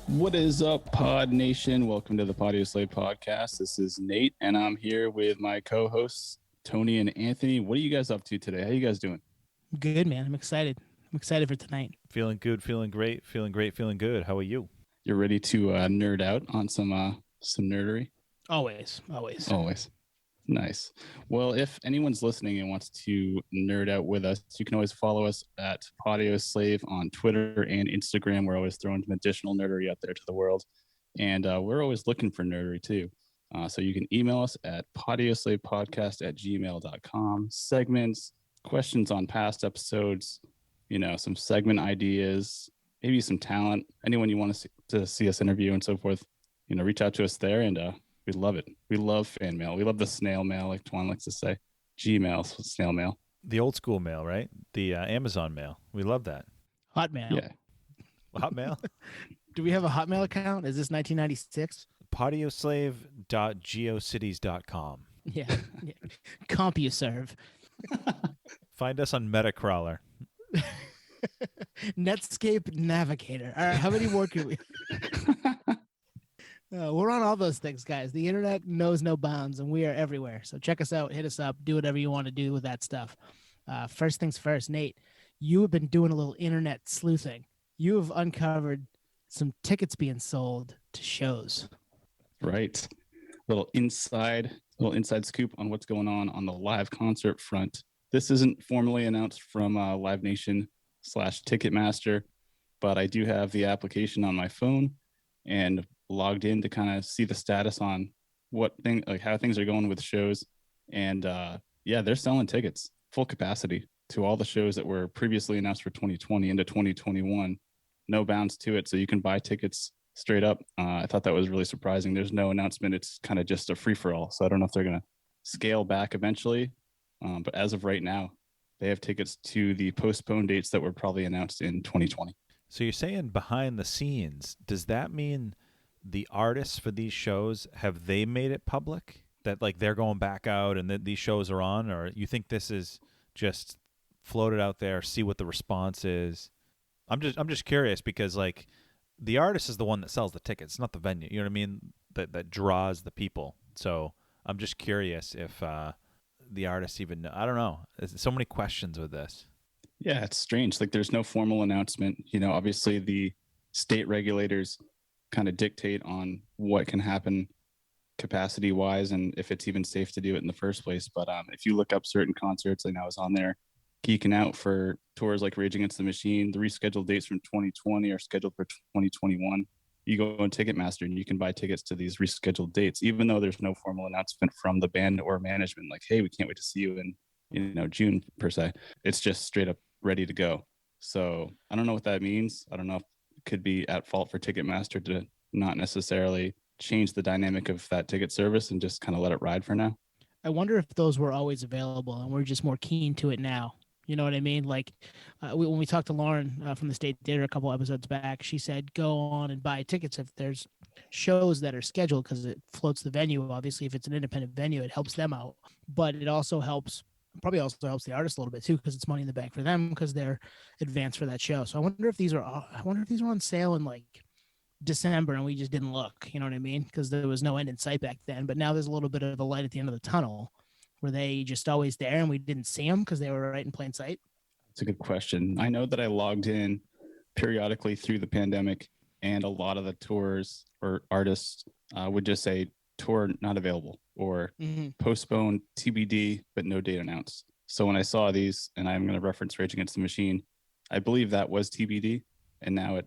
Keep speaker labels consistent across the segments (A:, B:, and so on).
A: What is up, Pod Nation? Welcome to the Podio Slave podcast. This is Nate, and I'm here with my co-hosts, Tony and Anthony. What are you guys up to today? How you guys doing?
B: Good, man. I'm excited. I'm excited for tonight.
C: Feeling good, feeling great, feeling great, feeling good. How are you?
A: You're ready to nerd out on some nerdery?
B: Always.
A: Always. Nice. Well, if anyone's listening and wants to nerd out with us, you can always follow us at Podio Slave on Twitter and Instagram. We're always throwing some additional nerdery out there to the world. And we're always looking for nerdery too. So you can email us at podioslavepodcast@gmail.com. Segments, questions on past episodes, some segment ideas, maybe some talent, anyone you want to see us interview and so forth, reach out to us there, and we love it. We love fan mail. We love the snail mail, like Twan likes to say. Gmail, snail mail.
C: The old school mail, right? The Amazon mail. We love that.
B: Hotmail.
A: Yeah.
C: Hotmail?
B: Do we have a Hotmail account? Is this 1996?
C: Podioslave.geocities.com.
B: Yeah. CompuServe.
C: Find us on Metacrawler.
B: Netscape Navigator. All right, how many more can we? We're on all those things, guys. The internet knows no bounds, and we are everywhere. So check us out, hit us up, do whatever you want to do with that stuff. First things first, Nate, you have been doing a little internet sleuthing. You have uncovered some tickets being sold to shows.
A: Right. Little inside scoop on what's going on the live concert front. This isn't formally announced from Live Nation /Ticketmaster, but I do have the application on my phone and logged in to kind of see the status on how things are going with shows. And they're selling tickets full capacity to all the shows that were previously announced for 2020 into 2021. No bounds to it, so you can buy tickets straight up. I thought that was really surprising. There's no announcement. It's kind of just a free-for-all. So I don't know if they're going to scale back eventually, but as of right now, they have tickets to the postponed dates that were probably announced in 2020.
C: So you're saying behind the scenes, does that mean the artists for these shows, have they made it public that like they're going back out and that these shows are on, or you think this is just floated out there, see what the response is? I'm just curious because like the artist is the one that sells the tickets, not the venue. You know what I mean? That draws the people. So I'm just curious if the artists even know. I don't know. There's so many questions with this.
A: Yeah, it's strange. Like there's no formal announcement. Obviously the state regulators kind of dictate on what can happen capacity wise and if it's even safe to do it in the first place. But if you look up certain concerts, I was on there geeking out for tours like Rage Against the Machine. The rescheduled dates from 2020 are scheduled for 2021. You go on Ticketmaster and you can buy tickets to these rescheduled dates, even though there's no formal announcement from the band or management like, hey, we can't wait to see you in June per se. It's just straight up ready to go. So I don't know what that means. I don't know if it could be at fault for Ticketmaster to not necessarily change the dynamic of that ticket service and just kind of let it ride for now.
B: I wonder if those were always available and we're just more keen to it now. You know what I mean? Like when we talked to Lauren from the State Theater a couple episodes back, she said, go on and buy tickets if there's shows that are scheduled because it floats the venue. Obviously, if it's an independent venue, it helps them out. But it also probably helps the artist a little bit too because it's money in the bank for them because they're advanced for that show. So I wonder if these are on sale in like December and we just didn't look. You know what I mean? Because there was no end in sight back then. But now there's a little bit of a light at the end of the tunnel. Were they just always there and we didn't see them because they were right in plain sight?
A: That's a good question. I know that I logged in periodically through the pandemic and a lot of the tours or artists would just say tour not available or postponed TBD, but no date announced. So when I saw these, and I'm going to reference Rage Against the Machine, I believe that was TBD. And now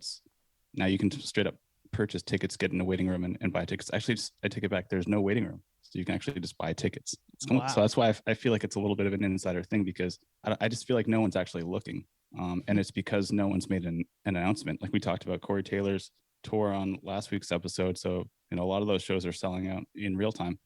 A: you can straight up purchase tickets, get in a waiting room and buy tickets. Actually, I take it back. There's no waiting room. So you can actually just buy tickets.
B: Wow.
A: So that's why I feel like it's a little bit of an insider thing because I just feel like no one's actually looking. And it's because no one's made an announcement. Like we talked about Corey Taylor's tour on last week's episode. So, a lot of those shows are selling out in real time.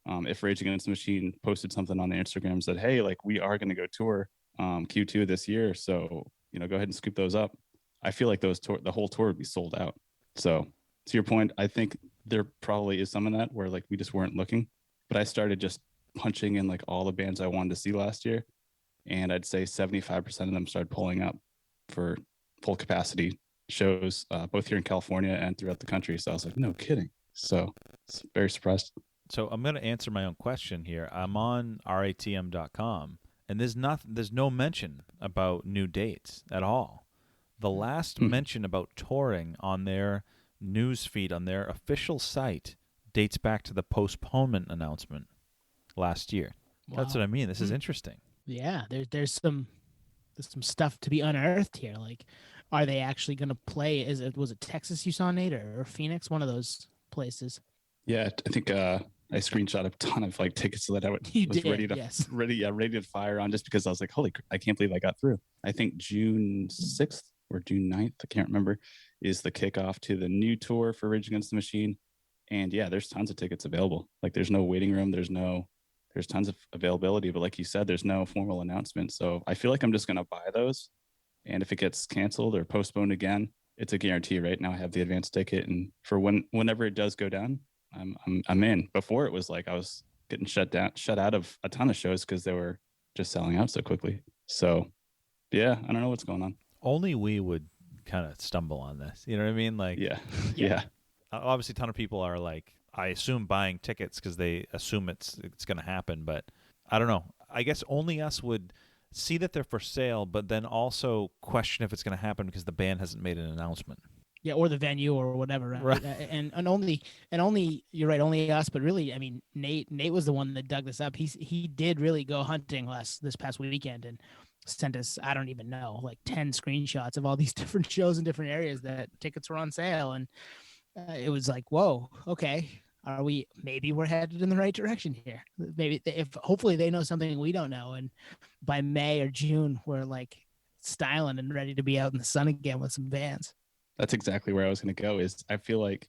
A: If Rage Against the Machine posted something on their Instagram and said, hey, like we are going to go tour Q2 this year. So, go ahead and scoop those up. I feel like the whole tour would be sold out. So to your point, I think there probably is some of that where like we just weren't looking, but I started just punching in like all the bands I wanted to see last year. And I'd say 75% of them started pulling up for full capacity shows both here in California and throughout the country. So I was like, no kidding. So it's very surprised.
C: So I'm going to answer my own question here. I'm on ratm.com, and there's no mention about new dates at all. The last mention about touring on their news feed on their official site dates back to the postponement announcement last year.
B: Wow.
C: That's what I mean. This is interesting.
B: Yeah, there's some stuff to be unearthed here. Like, are they actually going to play? Was it Texas you saw, Nate, or Phoenix? One of those places.
A: Yeah, I think I screenshot a ton of like tickets that I was ready to fire on, just because I was like, holy, I can't believe I got through. I think June 6th or June 9th, I can't remember, is the kickoff to the new tour for Rage Against the Machine. And yeah, there's tons of tickets available. Like there's no waiting room. There's tons of availability, but like you said, there's no formal announcement. So I feel like I'm just going to buy those. And if it gets canceled or postponed again, it's a guarantee. Right now I have the advance ticket, and for whenever it does go down, I'm in. Before it was like I was getting shut out of a ton of shows because they were just selling out so quickly. So yeah, I don't know what's going on.
C: Only we would kind of stumble on this. You know what I mean? Like,
A: yeah.
C: Obviously, a ton of people are like, I assume buying tickets because they assume it's going to happen. But I don't know. I guess only us would see that they're for sale, but then also question if it's going to happen because the band hasn't made an announcement.
B: Yeah, or the venue or whatever. Right. And only you're right, only us. But really, I mean, Nate was the one that dug this up. He did really go hunting this past weekend and sent us, I don't even know, like 10 screenshots of all these different shows in different areas that tickets were on sale. And it was like, whoa, okay. Maybe we're headed in the right direction here. Maybe hopefully they know something we don't know. And by May or June, we're like styling and ready to be out in the sun again with some bands.
A: That's exactly where I was going to go. Is I feel like,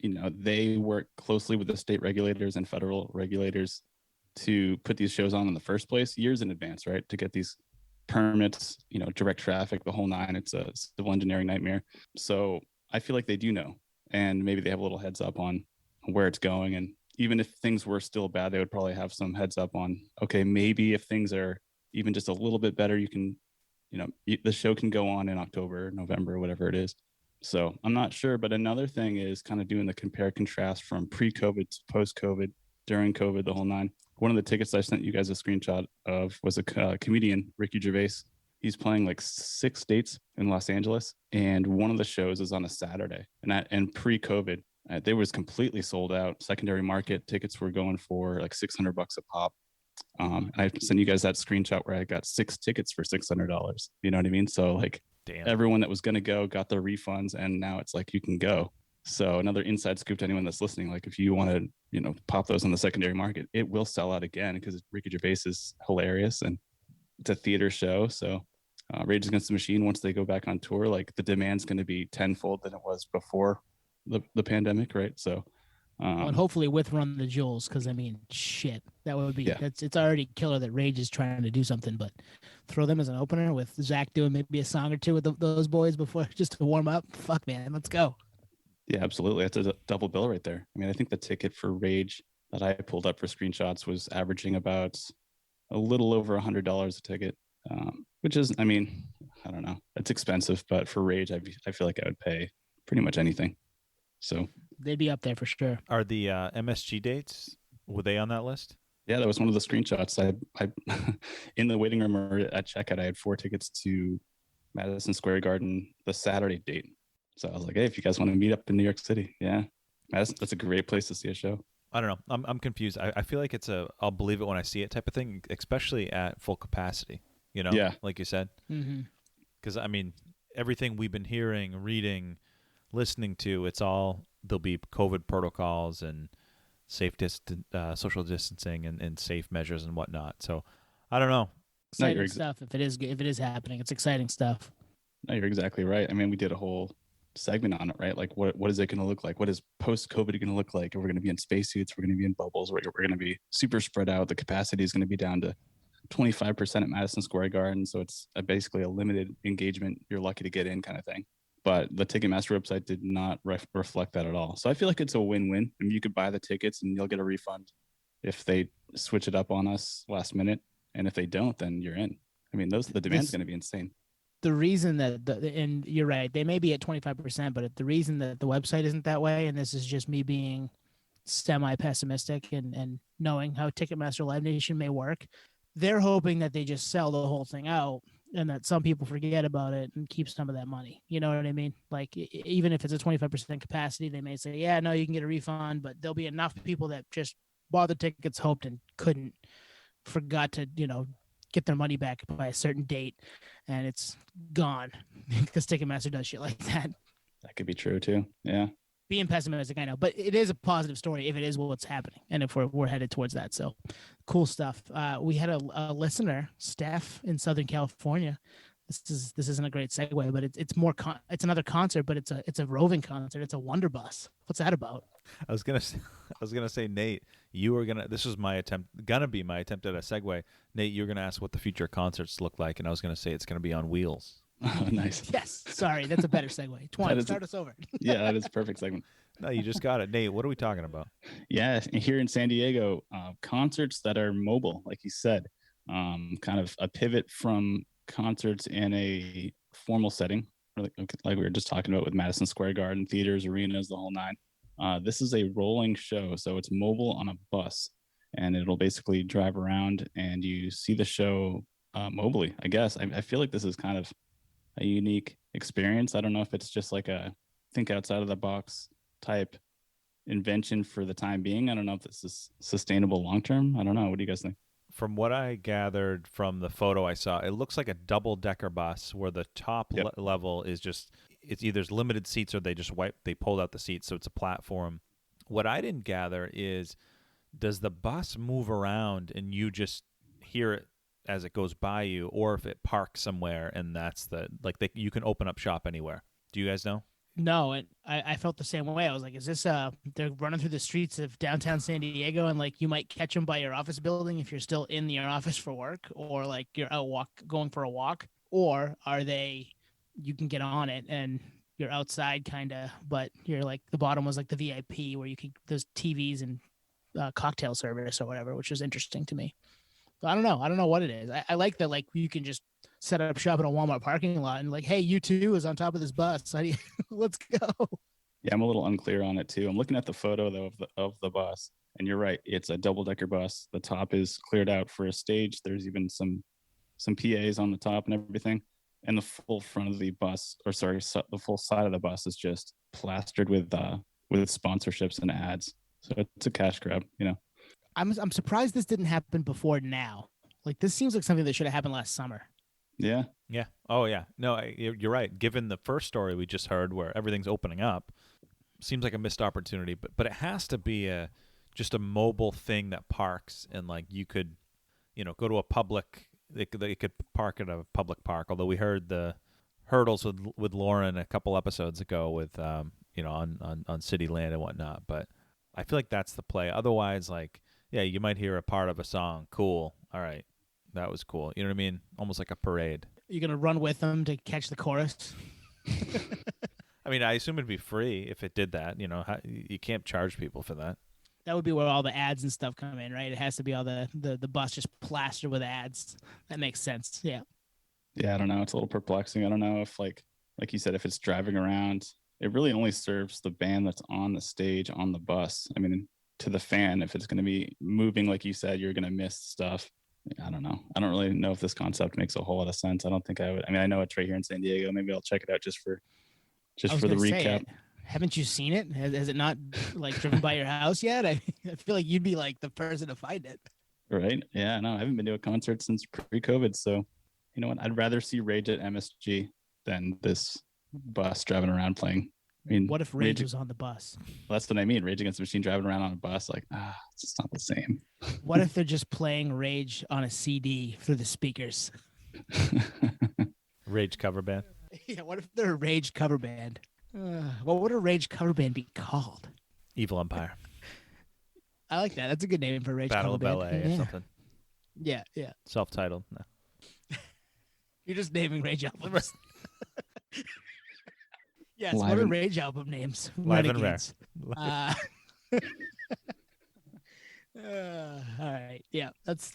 A: they work closely with the state regulators and federal regulators to put these shows on in the first place years in advance, right? To get these permits, direct traffic, the whole nine. It's a civil engineering nightmare. So I feel like they do know, and maybe they have a little heads up on where it's going. And even if things were still bad, they would probably have some heads up on, okay, maybe if things are even just a little bit better, you can, the show can go on in October, November, whatever it is. So I'm not sure. But another thing is kind of doing the compare contrast from pre-COVID to post-COVID, during COVID, the whole nine. One of the tickets I sent you guys a screenshot of was a comedian, Ricky Gervais. He's playing like 6 dates in Los Angeles, and one of the shows is on a Saturday. And pre-COVID, they was completely sold out. Secondary market tickets were going for like $600 a pop. And I sent you guys that screenshot where I got 6 tickets for $600. You know what I mean? So like, damn, everyone that was going to go got their refunds, and now it's like you can go. So another inside scoop to anyone that's listening, like if you want to, pop those on the secondary market, it will sell out again because Ricky Gervais is hilarious and it's a theater show. So Rage Against the Machine, once they go back on tour, like the demand's going to be tenfold than it was before the pandemic, right? So
B: and hopefully with Run the Jewels, because I mean, shit, that would be it's already killer that Rage is trying to do something, but throw them as an opener with Zach doing maybe a song or two with those boys before, just to warm up. Fuck, man, let's go.
A: Yeah, absolutely. That's a double bill right there. I mean, I think the ticket for Rage that I pulled up for screenshots was averaging about a little over $100 a ticket, which is, I mean, I don't know, it's expensive, but for Rage, I feel like I would pay pretty much anything. So
B: they'd be up there for sure.
C: Are the MSG dates, were they on that list?
A: Yeah, that was one of the screenshots. I in the waiting room or at checkout, I had 4 tickets to Madison Square Garden the Saturday date. So I was like, hey, if you guys want to meet up in New York City, yeah, that's a great place to see a show.
C: I don't know. I'm confused. I feel like it's I'll believe it when I see it type of thing, especially at full capacity,
A: Yeah.
C: Like you said. Because, I mean, everything we've been hearing, reading, listening to, it's all, there'll be COVID protocols and safe social distancing and safe measures and whatnot. So I don't know.
B: Exciting stuff. If it is happening, it's exciting stuff.
A: No, you're exactly right. I mean, we did a whole segment on it, right? Like what is it going to look like? What is post-COVID going to look like? We're going to be in spacesuits. We're going to be in bubbles. We're going to be super spread out. The capacity is going to be down to 25% at Madison Square Garden. So it's basically a limited engagement. You're lucky to get in kind of thing. But the Ticketmaster website did not reflect that at all. So I feel like it's a win-win. I mean, you could buy the tickets and you'll get a refund if they switch it up on us last minute. And if they don't, then you're in. I mean, the demand's going to be insane.
B: the reason that and you're right, they may be at 25%, but the reason that the website isn't that way, and this is just me being semi-pessimistic and knowing how Ticketmaster Live Nation may work, they're hoping that they just sell the whole thing out and that some people forget about it and keep some of that money. You know what I mean? Like, even if it's a 25% capacity, they may say, yeah, no, you can get a refund, but there'll be enough people that just bought the tickets, hoped, and forgot to, get their money back by a certain date, and it's gone because Ticketmaster does shit like that.
A: That could be true too. Yeah.
B: Being pessimistic, I know, but it is a positive story if it is what's happening, and if we're headed towards that. So, cool stuff. We had a listener, Steph, in Southern California. This isn't a great segue, but it's another concert, but it's a roving concert. It's a Wonderbus. What's that about?
C: I was gonna say, Nate, this was my attempt at a segue. Nate, you were gonna ask what the future concerts look like, and I was gonna say it's gonna be on wheels.
A: Oh, nice.
B: Yes. Sorry, that's a better segue. Twan, start us over.
A: Yeah, that is a perfect segment.
C: No, you just got it. Nate, what are we talking about?
A: Yeah, here in San Diego, concerts that are mobile, like you said, kind of a pivot from concerts in a formal setting, like we were just talking about with Madison Square Garden, theaters, arenas, the whole nine. This is a rolling show, so it's mobile on a bus, and it'll basically drive around and you see the show mobily, I guess. I feel like this is kind of a unique experience. I don't know if it's just like a think outside of the box type invention for the time being. I don't know if this is sustainable long term. I don't know. What do you guys think?
C: From what I gathered from the photo I saw, it looks like a double-decker bus where the top level is it's either limited seats or they pulled out the seats, so it's a platform. What I didn't gather is, does the bus move around and you just hear it as it goes by you, or if it parks somewhere and you can open up shop anywhere? Do you guys know?
B: No, and I felt the same way. I was like, is this they're running through the streets of downtown San Diego, and like you might catch them by your office building if you're still in your office for work, or like you're out going for a walk, or are they you can get on it and you're outside kind of, but you're like the bottom was like the VIP where you could there's TVs and cocktail service or whatever, which was interesting to me. But I don't know what it is. I like that, like you can just set up shop in a Walmart parking lot and like, hey, U2 is on top of this bus. Let's go.
A: Yeah, I'm a little unclear on it too. I'm looking at the photo though of the bus, and you're right. It's a double-decker bus. The top is cleared out for a stage. There's even some PAs on the top and everything. And the full front of the bus, the full side of the bus is just plastered with sponsorships and ads. So it's a cash grab,
B: I'm surprised this didn't happen before now. Like, this seems like something that should have happened last summer.
A: Yeah.
C: Yeah. Oh, yeah. No, you're right. Given the first story we just heard where everything's opening up, seems like a missed opportunity. But it has to be just a mobile thing that parks, and like you could, go to a public. They could park at a public park. Although we heard the hurdles with Lauren a couple episodes ago with on City Land and whatnot. But I feel like that's the play. Otherwise, like, yeah, you might hear a part of a song. Cool. All right. That was cool. You know what I mean? Almost like a parade.
B: You're going to run with them to catch the chorus?
C: I mean, I assume it'd be free if it did that. You can't charge people for that.
B: That would be where all the ads and stuff come in, right? It has to be all the bus just plastered with ads. That makes sense. Yeah.
A: Yeah, I don't know. It's a little perplexing. I don't know if like you said, if it's driving around, it really only serves the band that's on the stage on the bus. I mean, to the fan, if it's going to be moving, like you said, you're going to miss stuff. I don't know. I don't really know if this concept makes a whole lot of sense. I don't think I would. I mean, I know it's right here in San Diego. Maybe I'll check it out just for the recap.
B: Haven't you seen it? Has it not like driven by your house yet? I feel like you'd be like the person to find it.
A: Right. Yeah. No, I haven't been to a concert since pre-COVID. So, you know what? I'd rather see Rage at MSG than this bus driving around playing. I mean,
B: what if Rage was on the bus?
A: Well, that's what I mean. Rage Against the Machine driving around on a bus, like, it's just not the same.
B: What if they're just playing Rage on a CD through the speakers?
C: Rage cover band.
B: Yeah. What if they're a Rage cover band? What would a Rage cover band be called?
C: Evil Empire.
B: I like that. That's a good name for a Rage
C: Battle
B: cover
C: of
B: band.
C: LA or something.
B: Yeah. Yeah.
C: Self-titled. No.
B: You're just naming Rage albums. Yes,
A: Live
B: what are
A: and
B: Rage album names?
C: Live and Rare.
B: All right, yeah, that's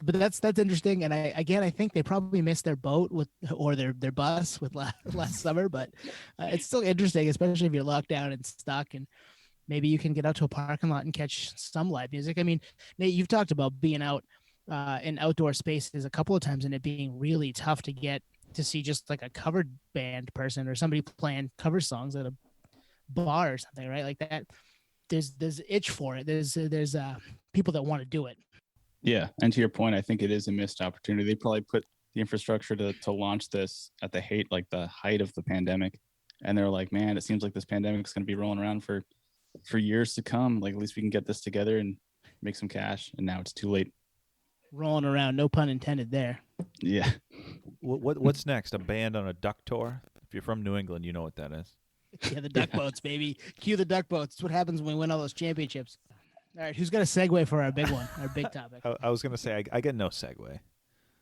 B: interesting, and I think they probably missed their boat with or their bus with last summer, but it's still interesting, especially if you're locked down and stuck, and maybe you can get out to a parking lot and catch some live music. I mean, Nate, you've talked about being out in outdoor spaces a couple of times and it being really tough to get to see just like a covered band person or somebody playing cover songs at a bar or something, right? Like that. There's itch for it. There's people that want to do it.
A: Yeah, and to your point, I think it is a missed opportunity. They probably put the infrastructure to launch this at the height of the pandemic, and they're like, man, it seems like this pandemic is going to be rolling around for years to come. Like, at least we can get this together and make some cash. And now it's too late.
B: Rolling around, no pun intended there.
A: Yeah.
C: What's next? A band on a duck tour? If you're from New England, you know what that is.
B: Yeah, the duck boats, baby. Cue the duck boats. It's what happens when we win all those championships. All right, who's got a segue for our big one, our big topic?
C: I was going to say, I get no segue.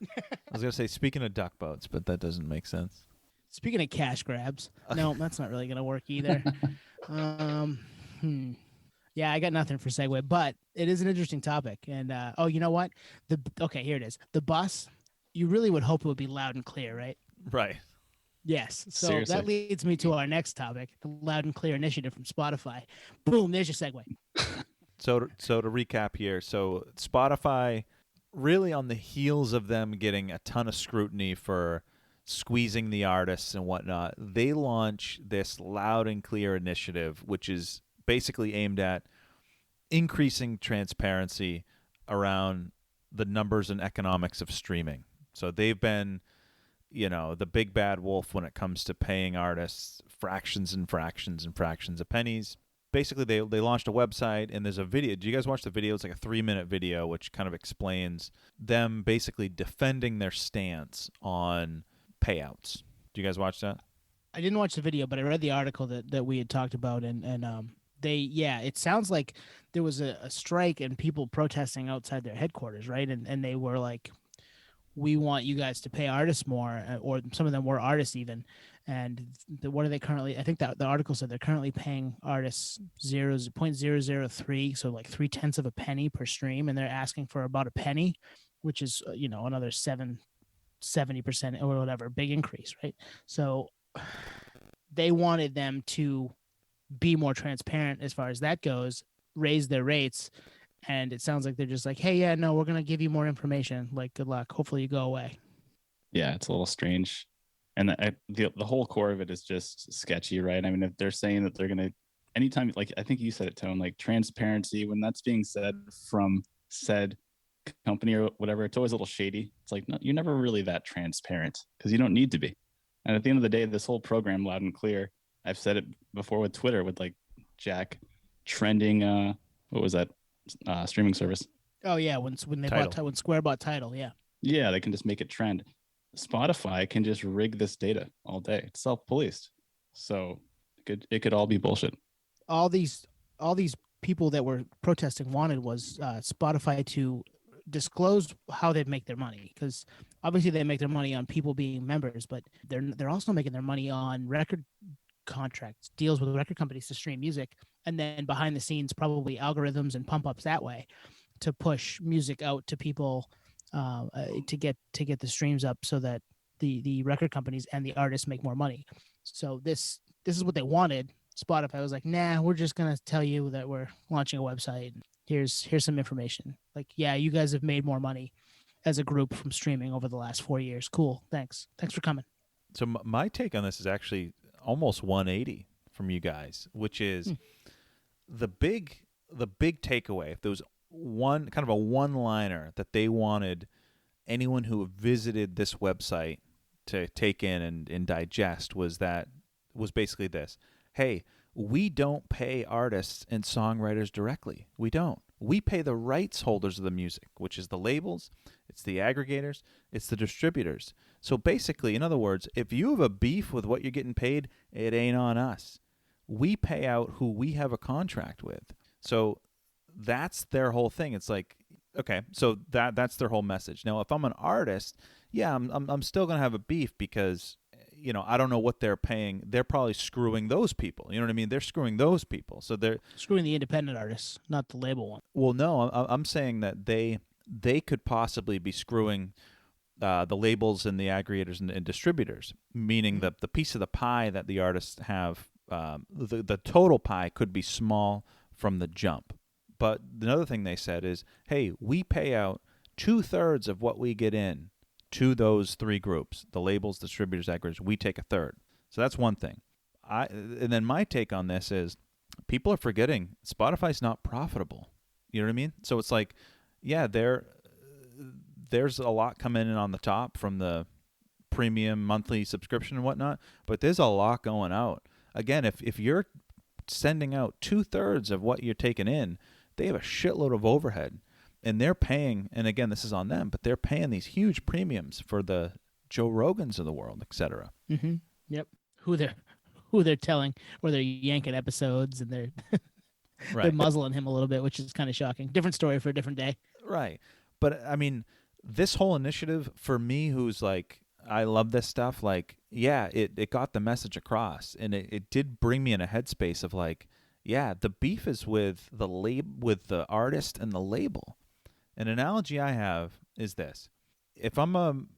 C: I was going to say, speaking of duck boats, but that doesn't make sense.
B: Speaking of cash grabs, no, that's not really going to work either. Yeah, I got nothing for segue, but it is an interesting topic. And oh, you know what? Okay, here it is. The bus. You really would hope it would be loud and clear, right?
C: Right.
B: Yes. So
A: Seriously.
B: that leads me to our next topic, the Loud and Clear initiative from Spotify. Boom, there's your segue.
C: So to recap here, so Spotify, really on the heels of them getting a ton of scrutiny for squeezing the artists and whatnot, they launch this Loud and Clear initiative, which is basically aimed at increasing transparency around the numbers and economics of streaming. So they've been, the big bad wolf when it comes to paying artists fractions and fractions and fractions of pennies. Basically, they launched a website, and there's a video. Do you guys watch the video? It's like a 3-minute video, which kind of explains them basically defending their stance on payouts. Do you guys watch that?
B: I didn't watch the video, but I read the article that we had talked about, and it sounds like there was a strike and people protesting outside their headquarters, right? And they were like, we want you guys to pay artists more, or some of them were artists even. And what are they currently? I think that the article said they're currently paying artists 0.003, so like 0.3 of a penny per stream, and they're asking for about a penny, which is another 70% or whatever, big increase, right? So they wanted them to be more transparent as far as that goes, raise their rates. And it sounds like they're just like, hey, yeah, no, we're going to give you more information. Like, good luck. Hopefully you go away.
A: Yeah, it's a little strange. And the whole core of it is just sketchy, right? I mean, if they're saying that they're going to, anytime, like, I think you said it, Tone, like transparency, when that's being said from said company or whatever, it's always a little shady. It's like, no, you're never really that transparent because you don't need to be. And at the end of the day, this whole program, Loud and Clear, I've said it before with Twitter, with like Jack trending, what was that? Streaming service.
B: Oh yeah, when Square bought Tidal, yeah.
A: Yeah, they can just make it trend. Spotify can just rig this data all day. It's self-policed, so it could all be bullshit.
B: All these people that were protesting wanted was Spotify to disclose how they make their money, because obviously they make their money on people being members, but they're also making their money on record contracts, deals with record companies to stream music, and then behind the scenes probably algorithms and pump ups that way to push music out to people to get the streams up so that the record companies and the artists make more money. So this is what they wanted. Spotify was like, nah, we're just gonna tell you that we're launching a website. Here's some information. Like, yeah, you guys have made more money as a group from streaming over the last 4 years. Cool, thanks for coming.
C: So my take on this is actually almost 180 from you guys, which is the big takeaway. If there was one kind of a one-liner that they wanted anyone who visited this website to take in and digest was basically this: hey, we don't pay artists and songwriters directly. We don't. We pay the rights holders of the music, which is the labels, it's the aggregators, it's the distributors. So basically, in other words, if you have a beef with what you're getting paid, it ain't on us. We pay out who we have a contract with. So that's their whole thing. It's like, okay, so that's their whole message. Now, if I'm an artist, yeah, I'm still gonna have a beef because I don't know what they're paying. They're probably screwing those people. You know what I mean? They're screwing those people. So they're
B: Screwing the independent artists, not the label one.
C: well, no, I'm saying that they could possibly be screwing the labels and the aggregators and distributors, meaning that the piece of the pie that the artists have, the total pie could be small from the jump. But another thing they said is, hey, we pay out 2/3 of what we get in to those three groups, the labels, distributors, aggregators. We take 1/3. So that's one thing. And then my take on this is people are forgetting Spotify's not profitable. You know what I mean? So it's like, yeah, there's a lot coming in on the top from the premium monthly subscription and whatnot, but there's a lot going out. Again, if you're sending out 2/3 of what you're taking in, they have a shitload of overhead, and they're paying, and again, this is on them, but they're paying these huge premiums for the Joe Rogans of the world, etc.
B: Mm-hmm. Yep. Who they're telling, or they're yanking episodes, and they're
C: Right.
B: they're muzzling him a little bit, which is kind of shocking. Different story for a different day.
C: Right. But I mean, this whole initiative for me, who's like, I love this stuff, like, yeah, it got the message across, and it did bring me in a headspace of like, yeah, the beef is with with the artist and the label. An analogy I have is this: if I'm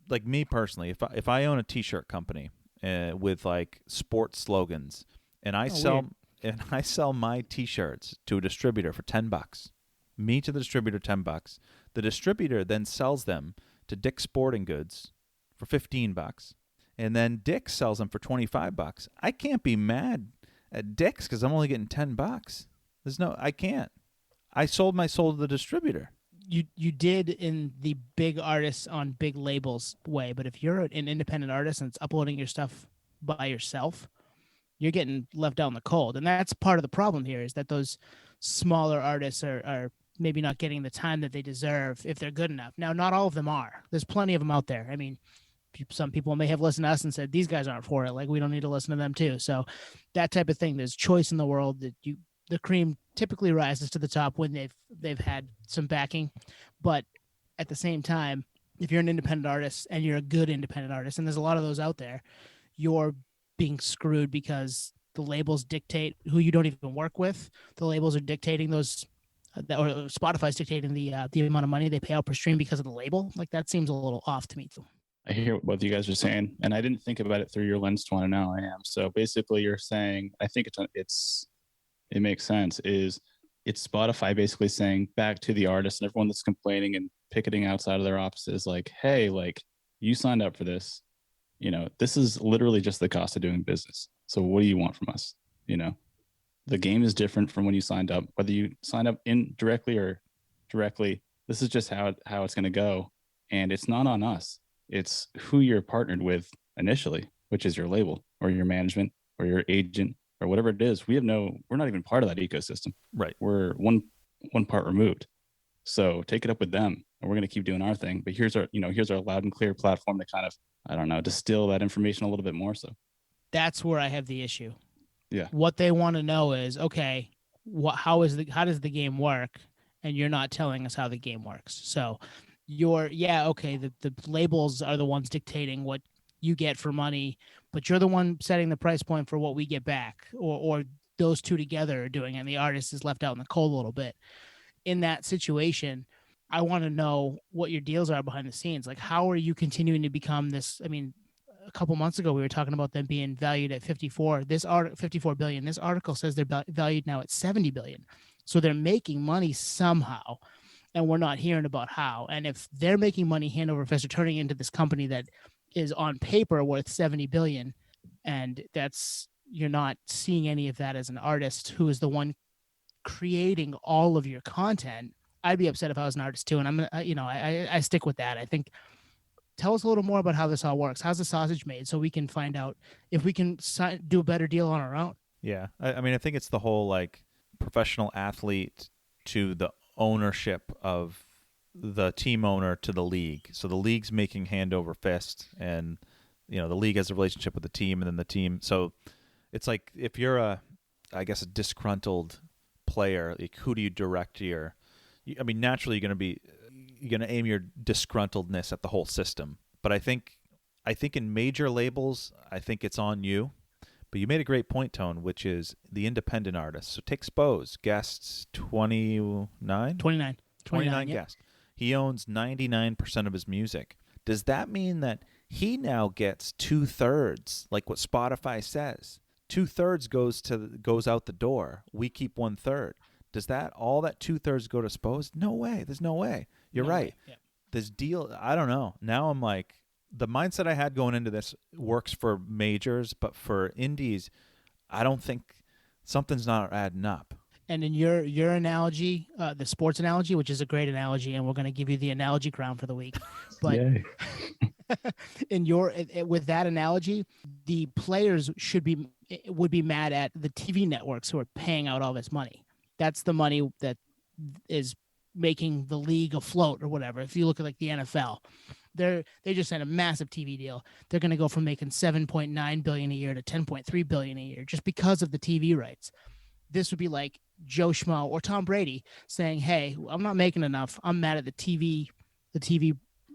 C: like me personally, if I own a t-shirt company with like sports slogans, and I sell my t-shirts to a distributor for $10, me to the distributor $10, the distributor then sells them to Dick's Sporting Goods for $15, and then Dick's sells them for $25. I can't be mad at Dick's because I'm only getting $10. I can't. I sold my soul to the distributor.
B: You did in the big artists on big labels way, but if you're an independent artist and it's uploading your stuff by yourself, you're getting left out in the cold. And that's part of the problem here, is that those smaller artists are maybe not getting the time that they deserve if they're good enough. Now, not all of them are. There's plenty of them out there. I mean, some people may have listened to us and said, these guys aren't for it. Like, we don't need to listen to them too. So that type of thing, there's choice in the world. That the cream typically rises to the top when they've had some backing. But at the same time, if you're an independent artist and you're a good independent artist, and there's a lot of those out there, you're being screwed because the labels dictate who you don't even work with. The labels are dictating those, or Spotify's dictating the amount of money they pay out per stream because of the label. Like, that seems a little off to me too.
A: I hear what both you guys are saying, and I didn't think about it through your lens, Twan, and now I am. So basically, you're saying, I think it makes sense. It's Spotify basically saying back to the artist and everyone that's complaining and picketing outside of their offices, like, hey, like, you signed up for this. This is literally just the cost of doing business. So what do you want from us? The game is different from when you signed up, whether you sign up indirectly or directly. This is just how it's going to go, and it's not on us. It's who you're partnered with initially, which is your label or your management or your agent or whatever it is. We're not even part of that ecosystem.
C: Right.
A: We're one part removed. So take it up with them, and we're going to keep doing our thing. But here's our loud and clear platform to kind of, I don't know, distill that information a little bit more. So
B: that's where I have the issue.
A: Yeah.
B: What they want to know is, okay, how does the game work? And you're not telling us how the game works. So the labels are the ones dictating what you get for money, but you're the one setting the price point for what we get back, or those two together are doing it, and the artist is left out in the cold a little bit. In that situation, I want to know what your deals are behind the scenes. Like, how are you continuing to become this? I mean, a couple months ago, we were talking about them being valued at 54 billion. This article says they're valued now at 70 billion. So they're making money somehow, and we're not hearing about how. And if they're making money hand over fist, or turning into this company that is on paper worth 70 billion, and you're not seeing any of that as an artist who is the one creating all of your content, I'd be upset if I was an artist too. And I stick with that. I think, tell us a little more about how this all works. How's the sausage made, so we can find out if we can do a better deal on our own.
C: Yeah. I mean, I think it's the whole, like, professional athlete to the ownership of the team owner to the league. So the league's making hand over fist, and the league has a relationship with the team, and then the team. So it's like, if you're a disgruntled player, like, who do you direct naturally you're going to aim your disgruntledness at the whole system. But I think I think in major labels, I think it's on you. But you made a great point, Tone, which is the independent artists. So take Spose, guests 29?
B: 29.
C: 29
B: yep.
C: guests. He owns 99% of his music. Does that mean that he now gets 2/3, like what Spotify says? 2/3 goes out the door. We keep 1/3. Does all that 2/3 go to Spose? No way. There's no way. You're right.
B: Yeah.
C: This deal, I don't know. Now I'm like, the mindset I had going into this works for majors, but for indies, I don't think something's not adding up.
B: And in your analogy, the sports analogy, which is a great analogy, and we're going to give you the analogy crown for the week. But with that analogy, the players would be mad at the TV networks who are paying out all this money. That's the money that is making the league afloat or whatever. If you look at like the NFL, they just signed a massive TV deal. They're going to go from making $7.9 billion a year to $10.3 billion a year just because of the TV rights. This would be like Joe Schmo or Tom Brady saying, "Hey, I'm not making enough. I'm mad at the TV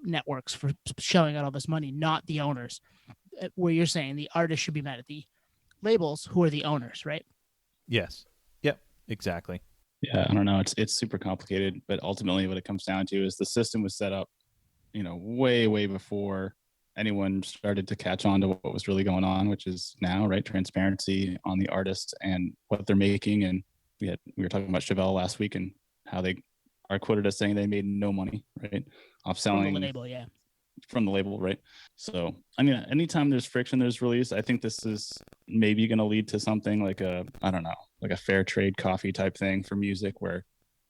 B: networks for showing out all this money, not the owners." Where you're saying the artists should be mad at the labels who are the owners, right?
C: Yes. Yep. Exactly.
A: Yeah, I don't know. It's super complicated, but ultimately what it comes down to is the system was set up, way before anyone started to catch on to what was really going on, which is now, right? Transparency on the artists and what they're making. And we were talking about Chevelle last week and how they are quoted as saying they made no money, right? Off selling
B: from the label, yeah.
A: From the label, right? So, I mean, anytime there's friction, there's release. I think this is maybe going to lead to something like a fair trade coffee type thing for music where,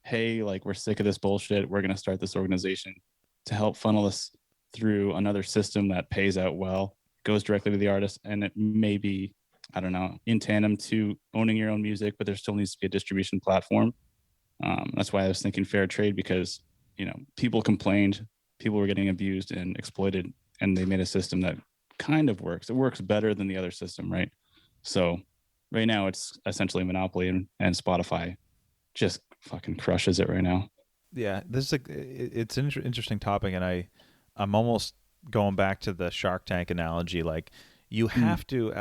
A: hey, like we're sick of this bullshit. We're going to start this organization to help funnel us through another system that pays out well, goes directly to the artist. And it may be, I don't know, in tandem to owning your own music, but there still needs to be a distribution platform. That's why I was thinking fair trade, because, people complained, people were getting abused and exploited, and they made a system that kind of works. It works better than the other system, right? So right now it's essentially a monopoly, and Spotify just fucking crushes it right now.
C: Yeah, it's an interesting topic, and I'm almost going back to the Shark Tank analogy. Like, you have to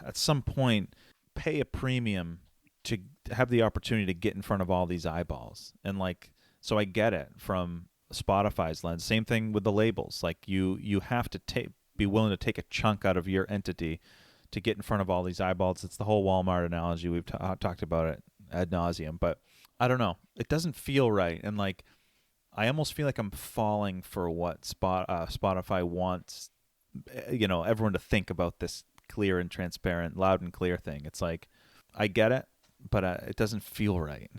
C: at some point pay a premium to have the opportunity to get in front of all these eyeballs, and like, so I get it from Spotify's lens. Same thing with the labels. Like, you have to be willing to take a chunk out of your entity to get in front of all these eyeballs. It's the whole Walmart analogy. We've talked about it ad nauseum, but I don't know. It doesn't feel right, and like, I almost feel like I'm falling for what Spotify wants, everyone to think about this clear and transparent, loud and clear thing. It's like, I get it, but it doesn't feel right.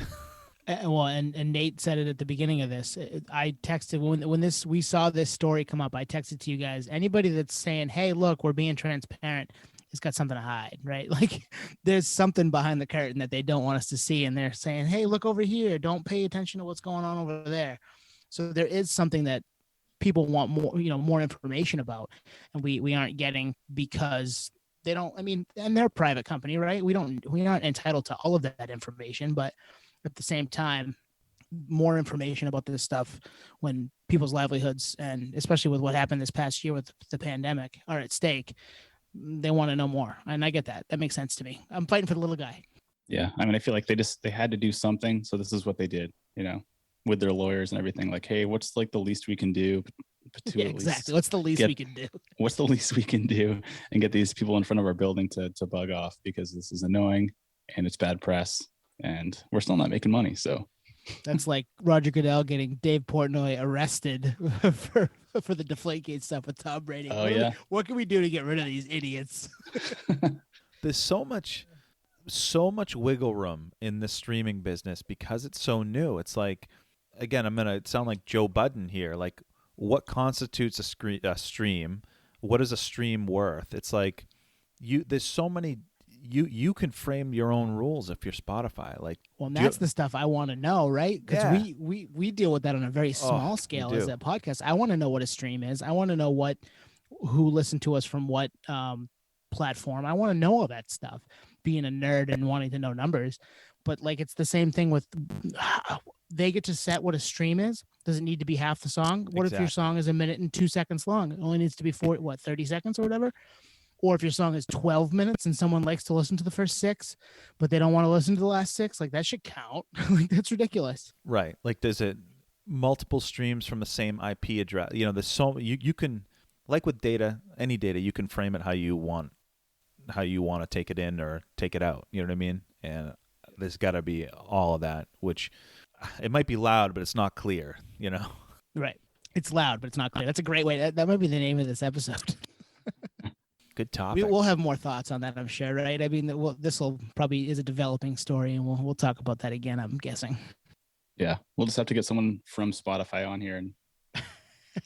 B: Well, and Nate said it at the beginning of this. I texted when we saw this story come up. I texted to you guys. Anybody that's saying, "Hey, look, we're being transparent," has got something to hide, right? Like, there's something behind the curtain that they don't want us to see, and they're saying, "Hey, look over here. Don't pay attention to what's going on over there." So there is something that people want more information about, and we aren't getting because they don't. I mean, and they're a private company, right? We aren't entitled to all of that information, but at the same time, more information about this stuff when people's livelihoods, and especially with what happened this past year with the pandemic, are at stake, they want to know more. And I get that. That makes sense to me. I'm fighting for the little guy.
A: Yeah. I mean, I feel like they had to do something. So this is what they did, with their lawyers and everything. Like, hey, what's like the least we can do?
B: Yeah, exactly. What's the least we can do?
A: What's the least we can do and get these people in front of our building to bug off, because this is annoying and it's bad press and we're still not making money. So
B: that's like Roger Goodell getting Dave Portnoy arrested for the Deflategate stuff with Tom Brady.
A: Oh,
B: What can we do to get rid of these idiots?
C: There's so much wiggle room in the streaming business because it's so new. It's like, again, I'm going to sound like Joe Budden here. Like, what constitutes a stream? What is a stream worth? It's like, there's so many, you can frame your own rules if you're Spotify. Like,
B: well, that's the stuff I want to know, right? Because we deal with that on a very small scale as a podcast. I want to know what a stream is. I want to know who listened to us from what platform. I want to know all that stuff, being a nerd and wanting to know numbers. But like, it's the same thing with they get to set what a stream is. Does it need to be half the song? What if your
C: Exactly.
B: song is 1 minute and 2 seconds long? It only needs to be 30 seconds or whatever. Or if your song is 12 minutes and someone likes to listen to the first 6, but they don't want to listen to the last 6, like that should count. Like that's ridiculous.
C: Right. Like does it multiple streams from the same IP address? You know, there's so you can, like with data, any data, you can frame it how you want to take it in or take it out. You know what I mean? And there's got to be all of that, which it might be loud, but it's not clear, you know?
B: Right. It's loud, but it's not clear. That's a great way. That might be the name of this episode.
C: Good topic.
B: We'll have more thoughts on that, I'm sure, right? I mean, this will probably is a developing story, and we'll talk about that again, I'm guessing.
A: Yeah, we'll just have to get someone from Spotify on here and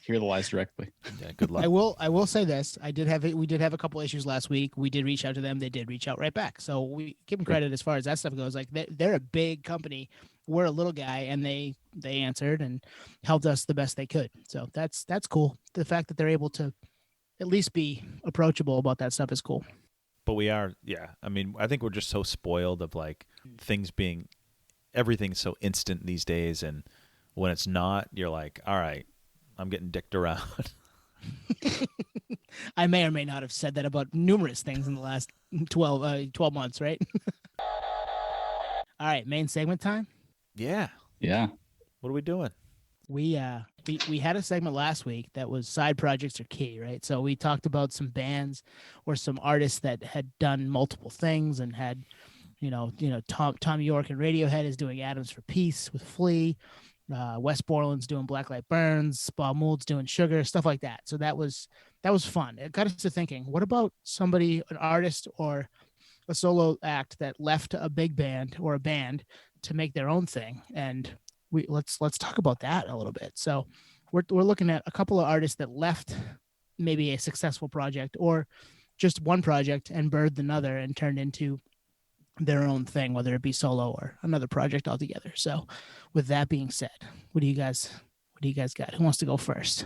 A: hear the lies directly.
C: Yeah, good luck.
B: I will say this. We did have a couple issues last week. We did reach out to them. They did reach out right back. So we give them credit as far as that stuff goes. Like they're a big company. We're a little guy, and they answered and helped us the best they could. So that's cool. The fact that they're able to at least be approachable about that stuff is cool.
C: But we are, yeah. I mean, I think we're just so spoiled of like everything's so instant these days, and when it's not, you're like, all right, I'm getting dicked around.
B: I may or may not have said that about numerous things in the last 12 months, right? All right, main segment time.
C: Yeah.
A: Yeah.
C: What are we doing?
B: We had a segment last week that was side projects are key, right? So we talked about some bands or some artists that had done multiple things and had, Tom York and Radiohead is doing Atoms for Peace with Flea. Wes Borland's doing Black Light Burns, Spa Mould's doing Sugar, stuff like that. So that was fun. It got us to thinking, what about somebody, an artist or a solo act that left a big band or a band to make their own thing? And let's talk about that a little bit. So we're looking at a couple of artists that left maybe a successful project or just one project and birthed another and turned into their own thing, whether it be solo or another project altogether. So with that being said, what do you guys got? Who wants to go first?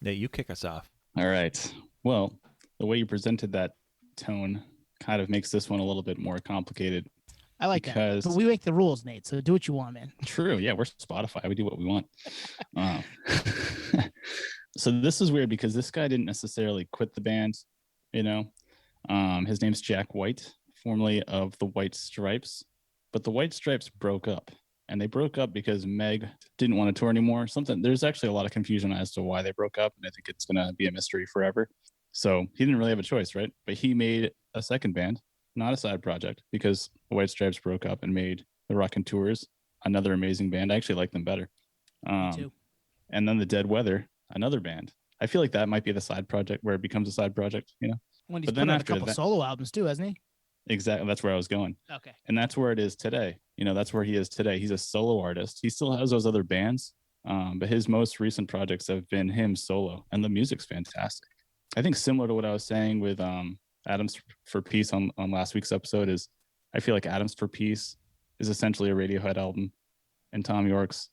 C: Yeah, you kick us off.
A: All right. Well, the way you presented that tone kind of makes this one a little bit more complicated.
B: I like that. But we make the rules, Nate. So do what you want, man.
A: True. Yeah, we're Spotify. We do what we want. So this is weird because this guy didn't necessarily quit the band. His name's Jack White, formerly of the White Stripes. But the White Stripes broke up. And they broke up because Meg didn't want to tour anymore. There's actually a lot of confusion as to why they broke up. And I think it's going to be a mystery forever. So he didn't really have a choice, right? But he made a second band, not a side project, because the White Stripes broke up and made the Rockin' Tours, another amazing band. I actually like them better.
B: Me too.
A: And then the Dead Weather, another band. I feel like that might be the side project where it becomes a side project,
B: When he's put out a couple solo albums too, hasn't he?
A: Exactly. That's where I was going.
B: Okay.
A: And that's where it is today. That's where he is today. He's a solo artist. He still has those other bands, but his most recent projects have been him solo, and the music's fantastic. I think similar to what I was saying with Atoms for Peace on last week's episode is I feel like Atoms for Peace is essentially a Radiohead album, and Tom York's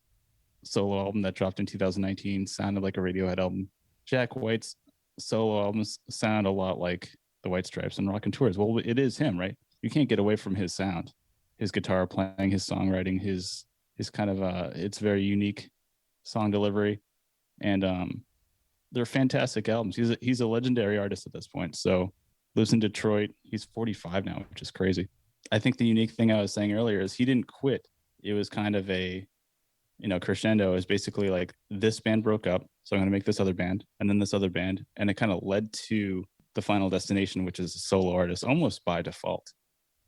A: solo album that dropped in 2019 sounded like a Radiohead album. Jack White's solo albums sound a lot like the White Stripes and Rockin' Tours. Well, it is him, right? You can't get away from his sound, his guitar playing, his songwriting, his kind of it's very unique song delivery, and they're fantastic albums. He's a legendary artist at this point. So lives in Detroit. He's 45 now, which is crazy. I think the unique thing I was saying earlier is he didn't quit. It was kind of a crescendo. Is basically like this band broke up, so I'm going to make this other band, and then this other band, and it kind of led to the final destination, which is a solo artist, almost by default.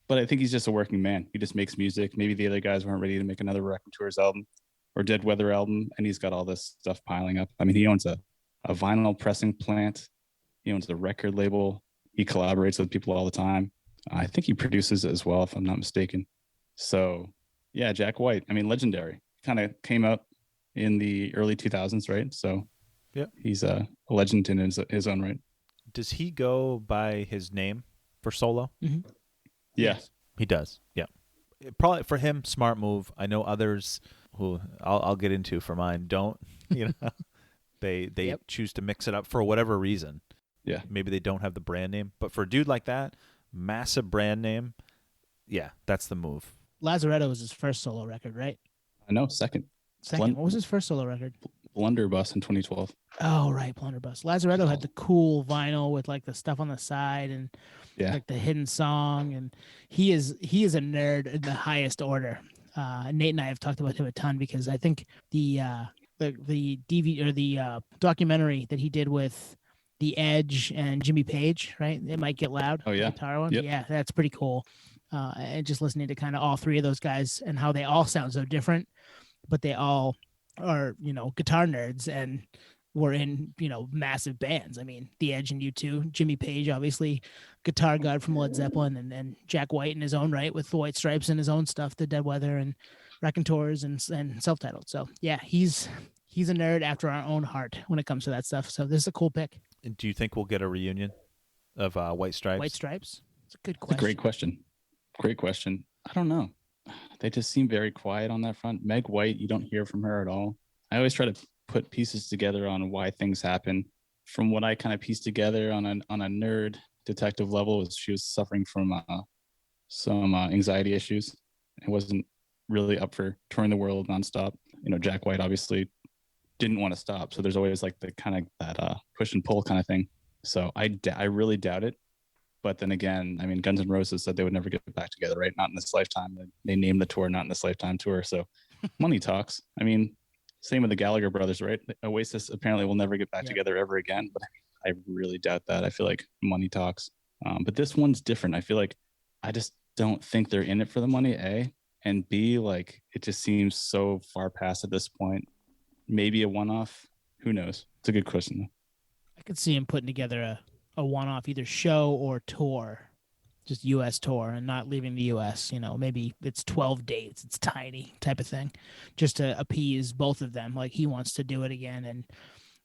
A: But I think he's just a working man. He just makes music. Maybe the other guys weren't ready to make another Wrecking Tours album or Dead Weather album, and he's got all this stuff piling up. I mean, he owns a vinyl pressing plant. He owns the record label. He collaborates with people all the time. I think he produces it as well, if I'm not mistaken. So, yeah, Jack White. I mean, legendary. Kind of came up in the early 2000s, right? So,
C: yeah,
A: he's a legend in his own right.
C: Does he go by his name for solo?
B: Mm-hmm.
A: Yeah,
C: he does. Yeah, probably for him, smart move. I know others who I'll get into for mine don't. They
B: Yep.
C: choose to mix it up for whatever reason.
A: Yeah,
C: maybe they don't have the brand name, but for a dude like that, massive brand name, yeah, that's the move.
B: Lazaretto was his first solo record, right?
A: I know. Second.
B: second. What was his first solo record?
A: Wonderbus in 2012.
B: Oh, right, Blunderbuss. Lazaretto had the cool vinyl with like the stuff on the side and like the hidden song, and he is a nerd in the highest order. Nate and I have talked about him a ton because I think the DVD or the documentary that he did with The Edge and Jimmy Page, right? It Might Get Loud.
A: Oh yeah,
B: the guitar one.
A: Yep.
B: Yeah, that's pretty cool. And just listening to kind of all three of those guys and how they all sound so different, but they all are guitar nerds and were in massive bands. I mean, The Edge and U2, Jimmy Page, obviously guitar god from Led Zeppelin, and Jack White in his own right with the White Stripes and his own stuff, the Dead Weather and Raconteurs and self-titled. So yeah, he's a nerd after our own heart when it comes to that stuff. So this is a cool pick.
C: And do you think we'll get a reunion of White Stripes?
B: White Stripes? It's a good question.
A: It's a great question. Great question. I don't know. They just seem very quiet on that front. Meg White, you don't hear from her at all. I always try to put pieces together on why things happen. From what I kind of pieced together on a nerd detective level, was she was suffering from some anxiety issues. It wasn't really up for touring the world nonstop. Jack White obviously didn't want to stop, so there's always like the kind of that push and pull kind of thing. So I really doubt it. But then again, I mean, Guns N' Roses said they would never get back together, right? Not in this lifetime. They named the tour Not in This Lifetime tour. So money talks. I mean, same with the Gallagher brothers, right? Oasis apparently will never get back together ever again, but I really doubt that. I feel like money talks. But this one's different. I feel like I just don't think they're in it for the money, A. And B, like, it just seems so far past at this point. Maybe a one-off. Who knows? It's a good question, though.
B: I could see him putting together a one-off, either show or tour, just U.S. tour and not leaving the U.S. Maybe it's 12 dates, it's tiny type of thing, just to appease both of them. Like, he wants to do it again, and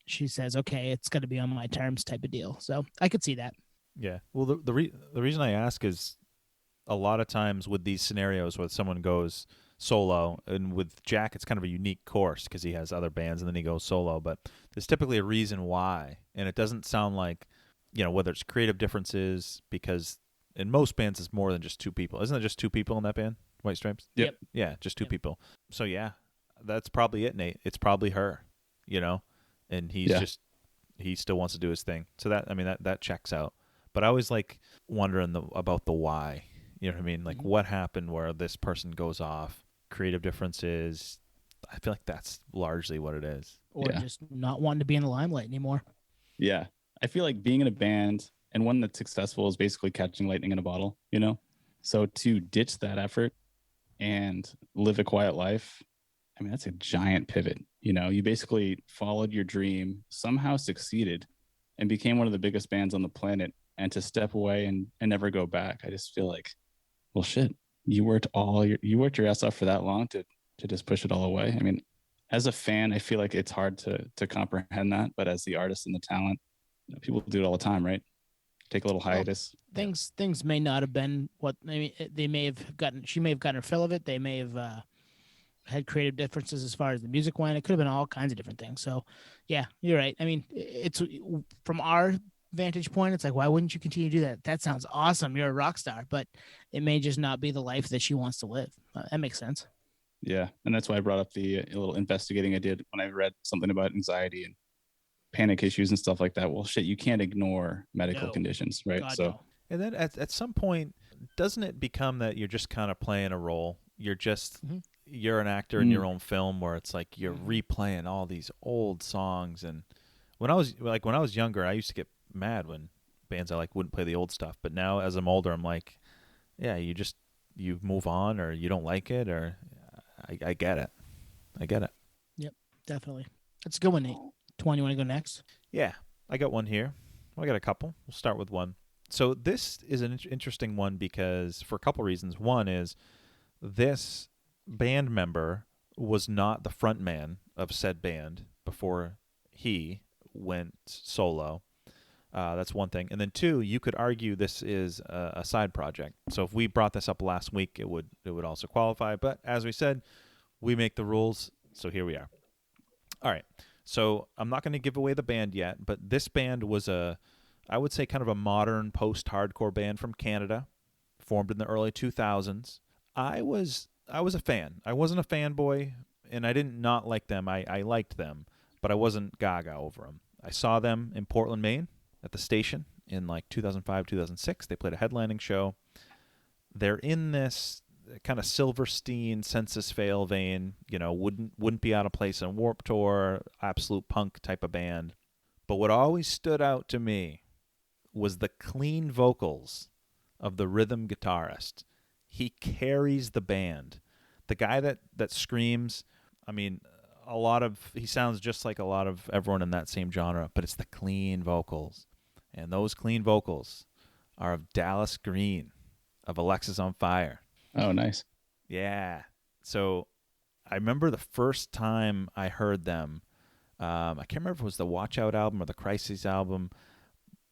B: she says, okay, it's got to be on my terms type of deal. So I could see that.
C: Yeah. Well, the reason I ask is a lot of times with these scenarios where someone goes solo, and with Jack, it's kind of a unique course because he has other bands and then he goes solo, but there's typically a reason why, and it doesn't sound like, whether it's creative differences, because in most bands it's more than just two people. Isn't it just two people in that band, White Stripes?
A: Yep.
C: Yeah, just two people. So yeah, that's probably it, Nate. It's probably her, and he still wants to do his thing. So that checks out. But I always like wondering about the why. You know what I mean? Like, what happened where this person goes off? Creative differences. I feel like that's largely what it is.
B: Or just not wanting to be in the limelight anymore.
A: Yeah. I feel like being in a band and one that's successful is basically catching lightning in a bottle, So to ditch that effort and live a quiet life, I mean, that's a giant pivot. You basically followed your dream, somehow succeeded, and became one of the biggest bands on the planet. And to step away and never go back, I just feel like, well, shit, you worked your ass off for that long to just push it all away. I mean, as a fan, I feel like it's hard to comprehend that, but as the artist and the talent, people do it all the time, right? Take a little hiatus.
B: Well, things may not have been what they may have gotten. She may have gotten her fill of it. They may have had creative differences as far as the music went. It could have been all kinds of different things. So, yeah, you're right. I mean, it's from our vantage point, it's like, why wouldn't you continue to do that? That sounds awesome. You're a rock star, but it may just not be the life that she wants to live. That makes sense.
A: Yeah, and that's why I brought up the little investigating I did when I read something about anxiety and panic issues and stuff like that. Well, shit, you can't ignore medical conditions, right?
B: God,
A: so,
B: no.
C: And then at some point, doesn't it become that you're just kind of playing a role? You're just you're an actor in your own film, where it's like you're replaying all these old songs. And when I was younger, I used to get mad when bands I like wouldn't play the old stuff. But now, as I'm older, I'm like, yeah, you move on, or you don't like it, or I get it.
B: Yep, definitely. That's a good one, Nate. Twan, you want to go next?
C: Yeah, I got one here. I got a couple. We'll start with one. So this is an interesting one because for a couple reasons. One is this band member was not the front man of said band before he went solo. That's one thing. And then two, you could argue this is a side project. So if we brought this up last week, it would also qualify. But as we said, we make the rules, so here we are. All right. So I'm not going to give away the band yet, but this band was I would say kind of a modern post-hardcore band from Canada, formed in the early 2000s. I was a fan. I wasn't a fanboy and I didn't not like them. I liked them, but I wasn't gaga over them. I saw them in Portland, Maine at the station in like 2005, 2006. They played a headlining show. They're in this kind of Silverstein, Census Fail vein, wouldn't be out of place in Warped Tour, absolute punk type of band. But what always stood out to me was the clean vocals of the rhythm guitarist. He carries the band. The guy that screams, I mean, he sounds just like a lot of everyone in that same genre, but it's the clean vocals. And those clean vocals are of Dallas Green, of Alexis on Fire.
A: Oh, nice.
C: Yeah. So I remember the first time I heard them, I can't remember if it was the Watch Out album or the Crises album,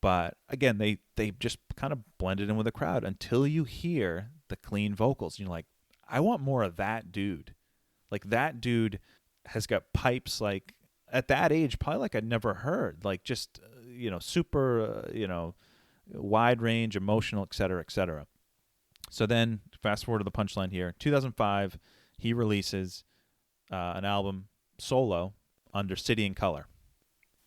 C: but again, they just kind of blended in with the crowd until you hear the clean vocals. And you're like, I want more of that dude. Like, that dude has got pipes like at that age, probably like I'd never heard, like just, super, wide range, emotional, et cetera, et cetera. So then fast forward to the punchline here. 2005, he releases an album solo under City and Color,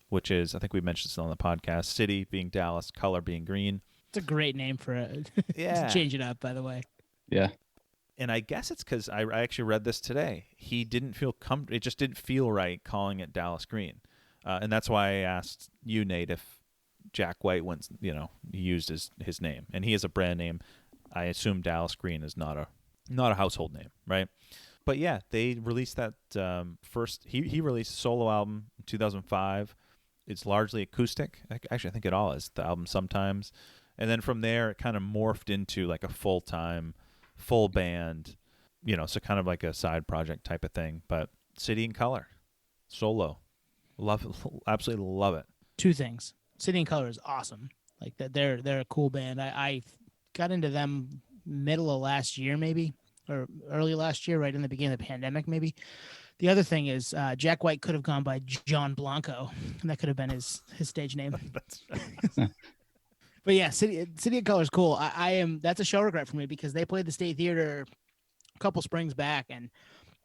C: which is, I think we mentioned this on the podcast, City being Dallas, Color being green.
B: It's a great name for it.
C: Yeah.
B: To change it up, by the way.
A: Yeah.
C: And I guess it's because I actually read this today. He didn't feel it just didn't feel right calling it Dallas Green. And that's why I asked you, Nate, if Jack White went, he used his name. And he has a brand name. I assume Dallas Green is not a household name, right? But yeah, they released that first. He released a solo album in 2005. It's largely acoustic. Actually, I think it all is. The album sometimes, and then from there, it kind of morphed into like a full-time, full band, so kind of like a side project type of thing. But City and Color, solo, love it, absolutely love it.
B: Two things: City and Color is awesome. Like that, they're a cool band. I got into them middle of last year, maybe, or early last year, right in the beginning of the pandemic, maybe. The other thing is Jack White could have gone by John Blanco, and that could have been his stage name.
C: That's right.
B: But yeah, City of Color is cool. That's a show regret for me because they played the State Theater a couple springs back, and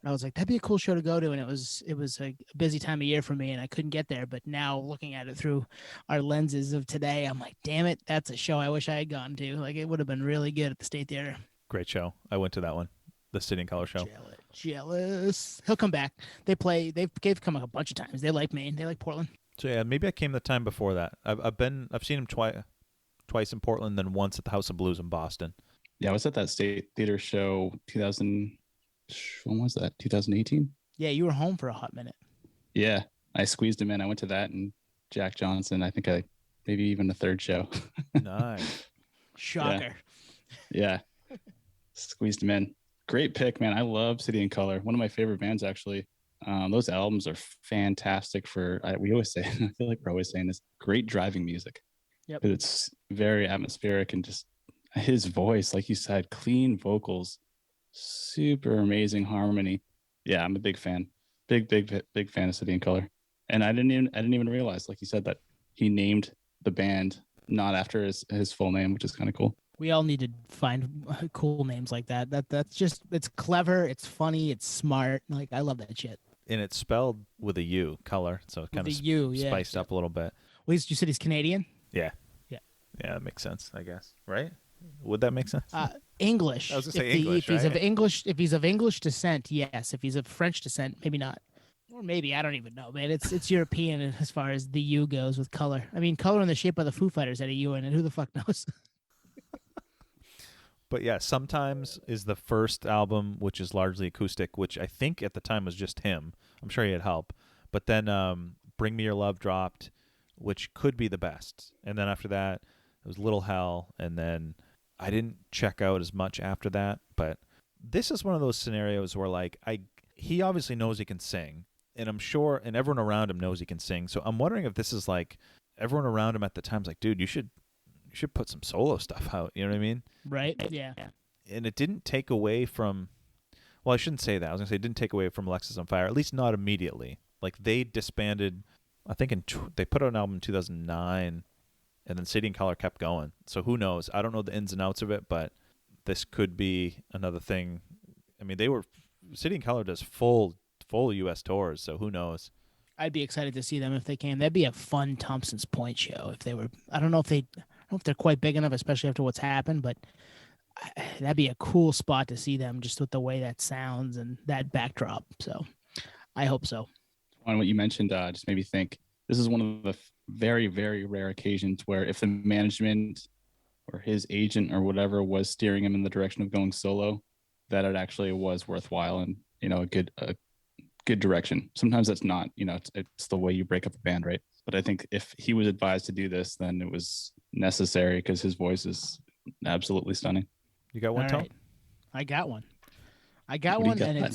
B: I was like, that'd be a cool show to go to, and it was a busy time of year for me, and I couldn't get there. But now looking at it through our lenses of today, I'm like, damn it, that's a show I wish I had gone to. Like, it would have been really good at the State Theater.
C: Great show. I went to that one, the City and Color show.
B: Jealous. He'll come back. They've come a bunch of times. They like Maine. They like Portland.
C: So yeah, maybe I came the time before that. I've seen him twice in Portland, then once at the House of Blues in Boston.
A: Yeah, I was at that State Theater show when was that? 2018?
B: Yeah, you were home for a hot minute.
A: Yeah, I squeezed him in. I went to that and Jack Johnson. I think maybe even a third show.
C: Nice.
B: Shocker.
A: Yeah. Squeezed him in. Great pick, man. I love City and Color. One of my favorite bands, actually. Those albums are fantastic we always say, I feel like we're always saying this, great driving music.
B: Yep.
A: It's very atmospheric and just his voice, like you said, clean vocals, super amazing harmony. Yeah, I'm a big fan. Big fan of City and Color. And I didn't even realize, like you said, that he named the band not after his full name, which is kind of cool.
B: We all need to find cool names like that. That's just, it's clever, it's funny, it's smart. Like, I love that shit.
C: And it's spelled with a U, Color, so it kind of spiced up a little bit.
B: Well, you said he's Canadian?
C: Yeah.
B: Yeah.
C: Yeah, that makes sense, I guess. Right? Would that make sense?
B: English.
C: I was going to say English,
B: if he's of English descent, yes. If he's of French descent, maybe not. Or maybe, I don't even know, man. It's European as far as the U goes with Color. I mean, Color in the Shape of the Foo Fighters had a U in it. Who the fuck knows?
C: But yeah, Sometimes is the first album, which is largely acoustic, which I think at the time was just him. I'm sure he had help. But then Bring Me Your Love dropped, which could be the best. And then after that, it was Little Hell. And then I didn't check out as much after that. But this is one of those scenarios where, like, he obviously knows he can sing. And I'm sure, and everyone around him knows he can sing. So I'm wondering if this is like, everyone around him at the time's like, dude, you should put some solo stuff out. You know what I mean?
B: Right. Yeah.
C: And it didn't take away from, well, I shouldn't say that. I was going to say it didn't take away from Alexis on Fire, at least not immediately. Like, they disbanded, I think they put out an album in 2009, and then City and Color kept going. So who knows? I don't know the ins and outs of it, but this could be another thing. I mean, City and Color does full full U.S. tours, so who knows?
B: I'd be excited to see them if they came. That'd be a fun Thompson's Point show if they were. I don't know if they're quite big enough, especially after what's happened, but that'd be a cool spot to see them just with the way that sounds and that backdrop. So I hope so.
A: On what you mentioned, just made me think this is one of the very, very rare occasions where if the management or his agent or whatever was steering him in the direction of going solo, that it actually was worthwhile and, a good direction. Sometimes that's not, it's the way you break up a band, right? But I think if he was advised to do this, then it was necessary because his voice is absolutely stunning.
C: You got one, Tom?
B: Right. I got one, and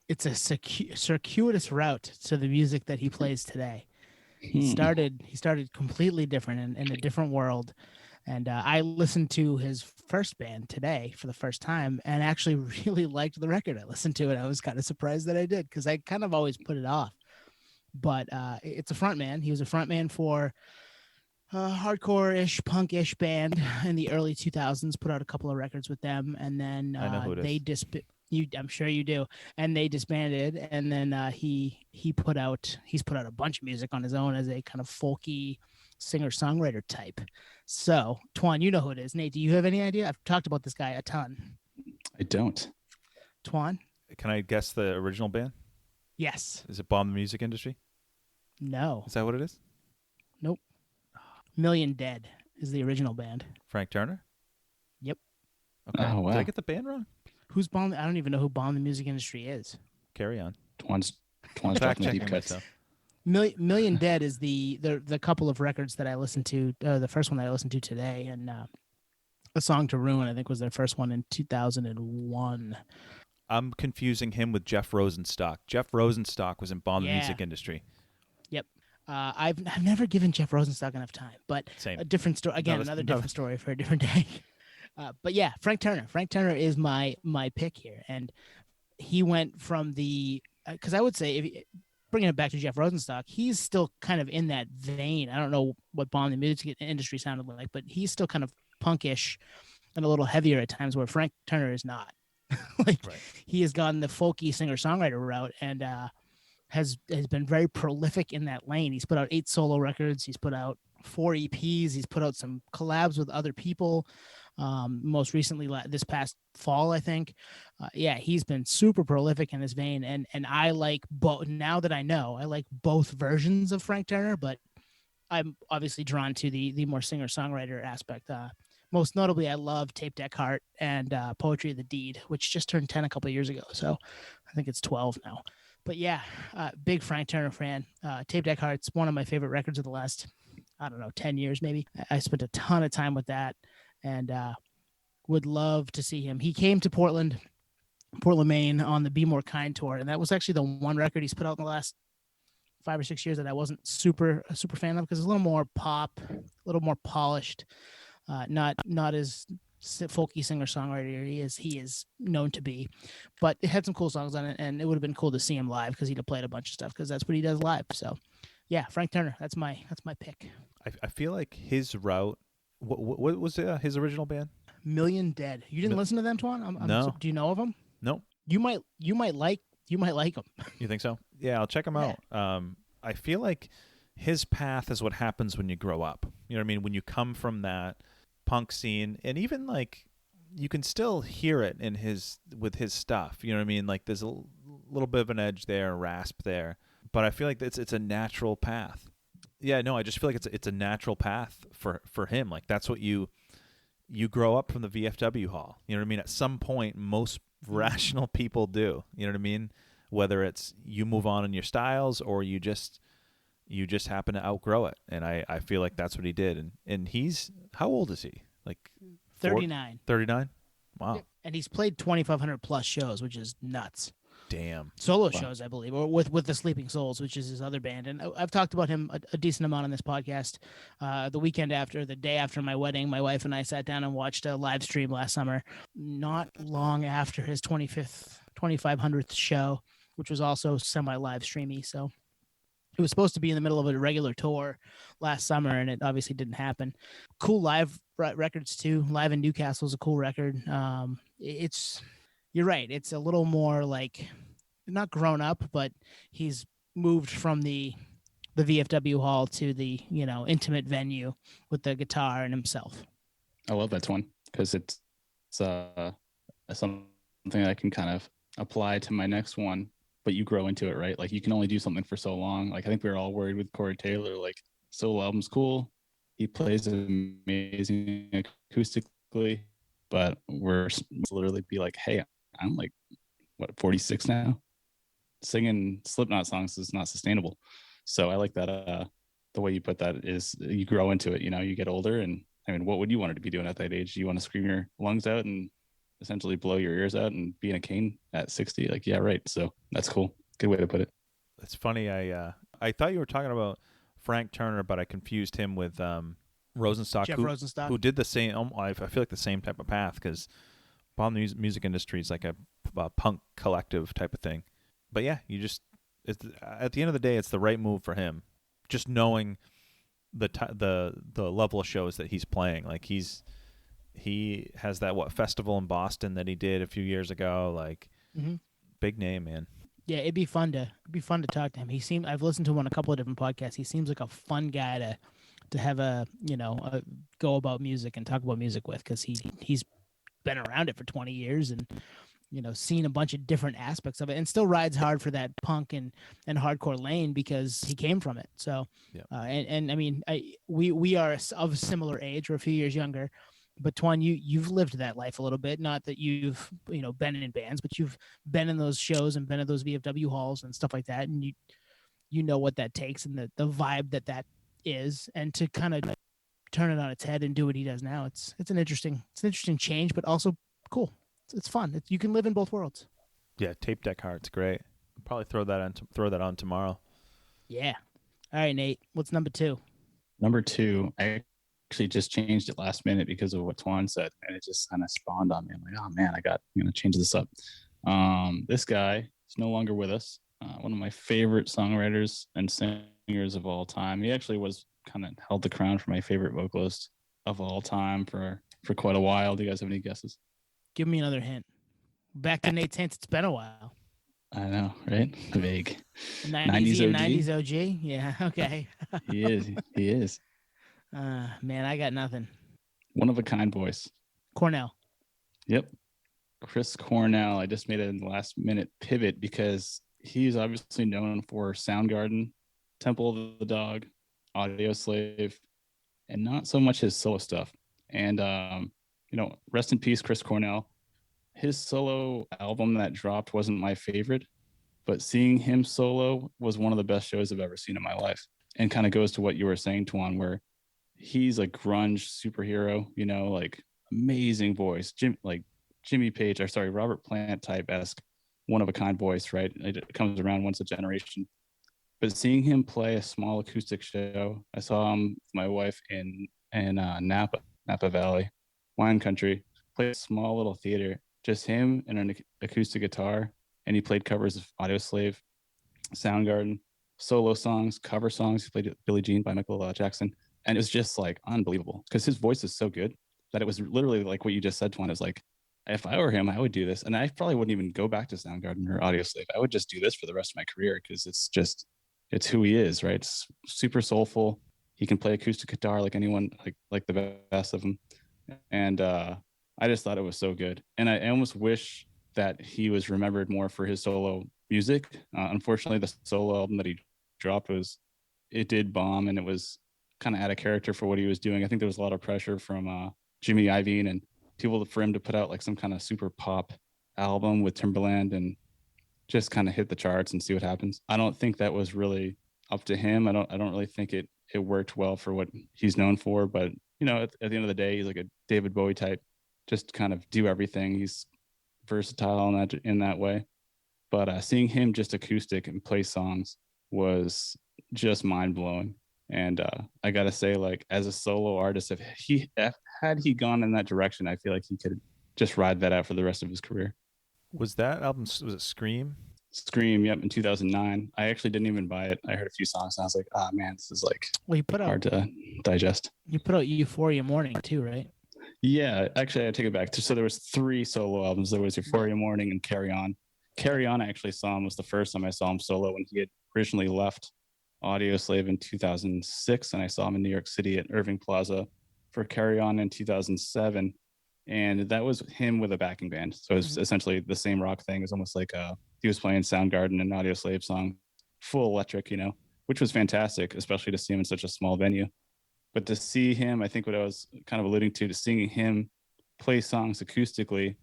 B: it's a circuitous route to the music that he plays today. He started completely different in a different world. And I listened to his first band today for the first time and actually really liked the record. I listened to it. I was kind of surprised that I did because I kind of always put it off. But it's a frontman. He was a frontman for a hardcore-ish, punk-ish band in the early 2000s, put out a couple of records with them. And then
C: I know who it is.
B: I'm sure you do. And they disbanded. And then he's put out a bunch of music on his own as a kind of folky singer-songwriter type. So, Twan, you know who it is. Nate, do you have any idea? I've talked about this guy a ton.
A: I don't.
B: Twan?
C: Can I guess the original band?
B: Yes.
C: Is it Bomb the Music Industry?
B: No.
C: Is that what it is?
B: Nope. Million Dead is the original band.
C: Frank Turner?
B: Yep.
C: Okay.
A: Oh, wow.
C: Did I get the band wrong?
B: Who's Bomb? I don't even know who Bomb the Music Industry is.
C: Carry on.
A: Twan's
C: Fact
A: talking deep
C: checking
A: cuts.
C: myself.
B: Million Dead is the couple of records that I listened to. The first one that I listened to today, and A Song to Ruin, I think, was their first one in 2001.
C: I'm confusing him with Jeff Rosenstock. Jeff Rosenstock was in Bomb the Music Industry.
B: Yep. I've never given Jeff Rosenstock enough time, but
C: Same.
B: a different story. Again, another different story for a different day. But yeah, Frank Turner. Frank Turner is my pick here, and he went from the because I would say bringing it back to Jeff Rosenstock, he's still kind of in that vein. I don't know what Bomb the Music Industry sounded like, but he's still kind of punkish and a little heavier at times, where Frank Turner is not. He has gone the folky singer-songwriter route and has been very prolific in that lane. He's put out 8 solo records. He's put out 4 EPs. He's put out some collabs with other people. Most recently, this past fall, I think. He's been super prolific in this vein, and I like both. Now that I know, I like both versions of Frank Turner, but I'm obviously drawn to the more singer-songwriter aspect. Most notably, I love Tape Deck Heart and Poetry of the Deed, which just turned 10 a couple of years ago, so I think it's 12 now. But yeah, big Frank Turner fan. Tape Deck Heart's one of my favorite records of the last, 10 years maybe. I spent a ton of time with that, and would love to see him. He came to Portland, Maine on the Be More Kind tour, and that was actually the one record he's put out in the last 5 or 6 years that I wasn't a super fan of, because it's a little more pop, a little more polished, not as folky singer-songwriter he is known to be, but it had some cool songs on it, and it would have been cool to see him live because he'd have played a bunch of stuff, because that's what he does live. So yeah, Frank Turner, that's my pick.
C: I feel like his route. What was his original band?
B: Million Dead. You didn't listen to them, Twan?
C: No.
B: Do you know of them?
C: No.
B: You might like them.
C: You think so? Yeah, I'll check him out. I feel like his path is what happens when you grow up. You know what I mean? When you come from that punk scene, and even like you can still hear it with his stuff. You know what I mean? Like there's a little bit of an edge there, a rasp there, but I feel like it's a natural path. Yeah, no, I just feel like it's a natural path for him. Like that's what you grow up from the VFW hall. You know what I mean? At some point, most rational people do. You know what I mean? Whether it's you move on in your styles or you just happen to outgrow it. And I feel like that's what he did. And he's, how old is he? Like
B: 39.
C: 39? Wow.
B: And he's played 2,500 plus shows, which is nuts.
C: Damn.
B: Solo shows, I believe, or with the Sleeping Souls, which is his other band. And I've talked about him a decent amount on this podcast. The day after my wedding, my wife and I sat down and watched a live stream last summer, not long after his 2,500th show, which was also semi-live streamy. So it was supposed to be in the middle of a regular tour last summer, and it obviously didn't happen. Cool live records too. Live in Newcastle is a cool record. You're right. It's a little more like not grown up, but he's moved from the VFW hall to the, intimate venue with the guitar and himself.
A: I love that one because it's something I can kind of apply to my next one, but you grow into it, right? Like you can only do something for so long. Like I think we were all worried with Corey Taylor, like solo album's cool. He plays amazing acoustically, but we're literally be like, hey, I'm like, 46 now? Singing Slipknot songs is not sustainable. So I like that. The way you put that is you grow into it. You get older, and I mean, what would you want to be doing at that age? Do you want to scream your lungs out and essentially blow your ears out and be in a cane at 60? Like, yeah, right. So that's cool. Good way to put it.
C: It's funny. I thought you were talking about Frank Turner, but I confused him with Rosenstock,
B: Jeff Rosenstock,
C: who did the same. I feel like the same type of path because bomb the music industry is like a punk collective type of thing. But yeah, at the end of the day, it's the right move for him. Just knowing the level of shows that he's playing, like he has that festival in Boston that he did a few years ago, like big name, man.
B: Yeah, it'd be fun to talk to him. I've listened to him on a couple of different podcasts. He seems like a fun guy to have a go about music and talk about music with, because he's been around it for 20 years and seen a bunch of different aspects of it, and still rides hard for that punk and hardcore lane because he came from it. So,
C: yeah.
B: And I mean, we are of a similar age. We're a few years younger, but Twan, you've lived that life a little bit. Not that you've been in bands, but you've been in those shows and been at those VFW halls and stuff like that, and you know what that takes and the vibe that is, and to kind of turn it on its head and do what he does now. It's an interesting change, but also cool. It's fun. You can live in both worlds.
C: Yeah, Tape Deck Heart's great. I'll probably throw that on tomorrow.
B: Yeah. All right, Nate. What's number 2?
A: Number 2, I actually just changed it last minute because of what Twan said, and it just kind of spawned on me. I'm like, oh man, I'm gonna change this up. This guy is no longer with us. One of my favorite songwriters and singers of all time. He actually was kind of held the crown for my favorite vocalist of all time for quite a while. Do you guys have any guesses?
B: Give me another hint. Back to Nate's hints. It's been a while.
A: I know, right? Vague.
B: 90s OG? Yeah, okay.
A: He is.
B: Man, I got nothing.
A: One of a kind voice.
B: Cornell.
A: Yep. Chris Cornell. I just made a last minute pivot because he's obviously known for Soundgarden, Temple of the Dog, Audio Slave, and not so much his solo stuff. And rest in peace, Chris Cornell. His solo album that dropped wasn't my favorite, but seeing him solo was one of the best shows I've ever seen in my life. And kind of goes to what you were saying, Twan, where he's a grunge superhero, like amazing voice, Robert Plant type-esque, one of a kind voice, right? It comes around once a generation. But seeing him play a small acoustic show, I saw him with my wife in Napa Valley, wine country, played a small little theater, just him and an acoustic guitar, and he played covers of Audio Slave, Soundgarden, solo songs, cover songs. He played Billie Jean by Michael Jackson, and it was just like unbelievable because his voice is so good that it was literally like what you just said, Twan. It was like, if I were him, I would do this, and I probably wouldn't even go back to Soundgarden or Audio Slave. I would just do this for the rest of my career because it's who he is, right? It's super soulful. He can play acoustic guitar like anyone, like the best of them. And I just thought it was so good. And I almost wish that he was remembered more for his solo music. Unfortunately, the solo album that he dropped it did bomb, and it was kind of out of character for what he was doing. I think there was a lot of pressure from Jimmy Iovine and people for him to put out like some kind of super pop album with Timberland and just kind of hit the charts and see what happens. I don't think that was really up to him. I don't really think it worked well for what he's known for, but at the end of the day, he's like a David Bowie type, just kind of do everything. He's versatile in that way. But seeing him just acoustic and play songs was just mind blowing. And I gotta say, like, as a solo artist, had he gone in that direction, I feel like he could just ride that out for the rest of his career.
C: Was that album? Was it Scream?
A: Scream, yep, in 2009. I actually didn't even buy it. I heard a few songs and I was like, oh man, this is like hard to digest.
B: You put out Euphoria Morning too, right?
A: Yeah, actually I take it back. So there was 3 solo albums. There was Euphoria Morning and Carry On. Carry On, I actually saw him, was the first time I saw him solo when he had originally left Audioslave in 2006, and I saw him in New York City at Irving Plaza for Carry On in 2007. And that was him with a backing band. So it was essentially the same rock thing. It was almost like he was playing Soundgarden and Audioslave song, full electric, which was fantastic, especially to see him in such a small venue. But to see him, I think what I was kind of alluding to seeing him play songs acoustically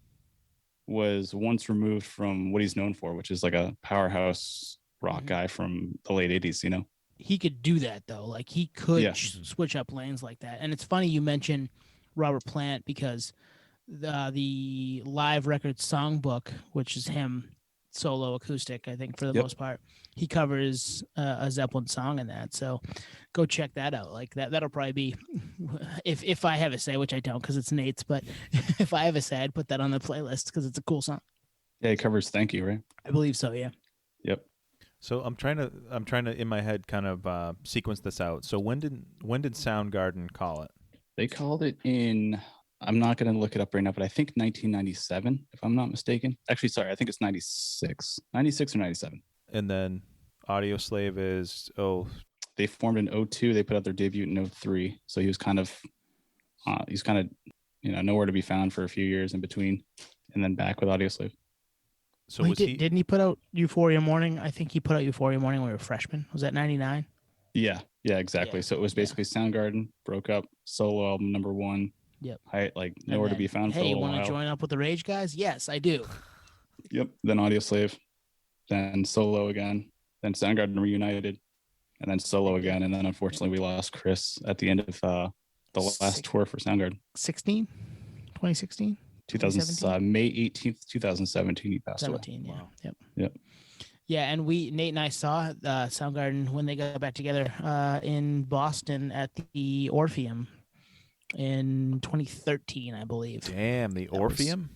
A: was once removed from what he's known for, which is like a powerhouse rock guy from the late 80s.
B: He could do that, though. Like, he could switch up lanes like that. And it's funny you mention Robert Plant, because the live record songbook, which is him solo acoustic, I think for the most part, he covers a Zeppelin song in that. So go check that out. Like that'll probably be, if I have a say, which I don't because it's Nate's, but if I have a say, I'd put that on the playlist because it's a cool song.
A: Yeah, he covers Thank You, right?
B: I believe so. Yeah.
A: Yep.
C: So I'm trying to in my head kind of sequence this out. So when did Soundgarden call it?
A: They called it in, I'm not going to look it up right now, but I think 1997, if I'm not mistaken. Actually, sorry, I think it's 96 or 97.
C: And then Audioslave is,
A: they formed in 02. They put out their debut in 03. So he was kind of, nowhere to be found for a few years in between, and then back with Audioslave.
C: So
B: didn't he put out Euphoria Morning? I think he put out Euphoria Morning when we were freshmen. Was that 99?
A: Yeah, exactly. Yeah. So it was basically Soundgarden, broke up, solo album number 1.
B: Yep.
A: Nowhere to be found for a little while.
B: Hey, you want to join up with the Rage guys? Yes, I do.
A: Yep. Then Audioslave, then solo again, then Soundgarden reunited, and then solo again. And then unfortunately we lost Chris at the end of the last tour for Soundgarden.
B: 2016?
A: May 18th, 2017, he passed away.
B: Yeah.
A: Wow.
B: Yep. Yeah, and Nate and I saw Soundgarden when they got back together in Boston at the Orpheum in 2013, I believe.
C: Damn, the Orpheum?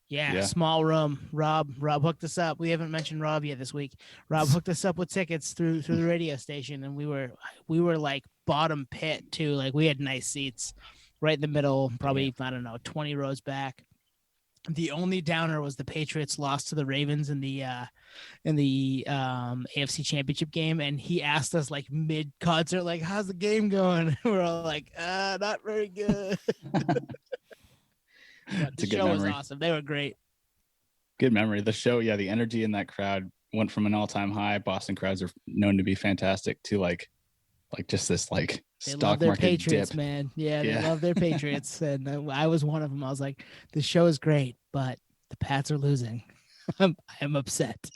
B: Yeah, small room. Rob hooked us up. We haven't mentioned Rob yet this week. Rob hooked us up with tickets through the radio station, and we were like bottom pit too. Like, we had nice seats right in the middle, probably, I don't know, 20 rows back. The only downer was the Patriots lost to the Ravens in the AFC Championship game, and he asked us like mid-concert, like, "How's the game going?" We're all like, "Not very good." The show was awesome. They were great.
A: Good memory. The show, the energy in that crowd went from an all-time high. Boston crowds are known to be fantastic to like just this like
B: they
A: stock
B: love their
A: market
B: Patriots,
A: dip.
B: man. Yeah, they love their Patriots, and I was one of them. I was like, the show is great, but the Pats are losing. I'm upset.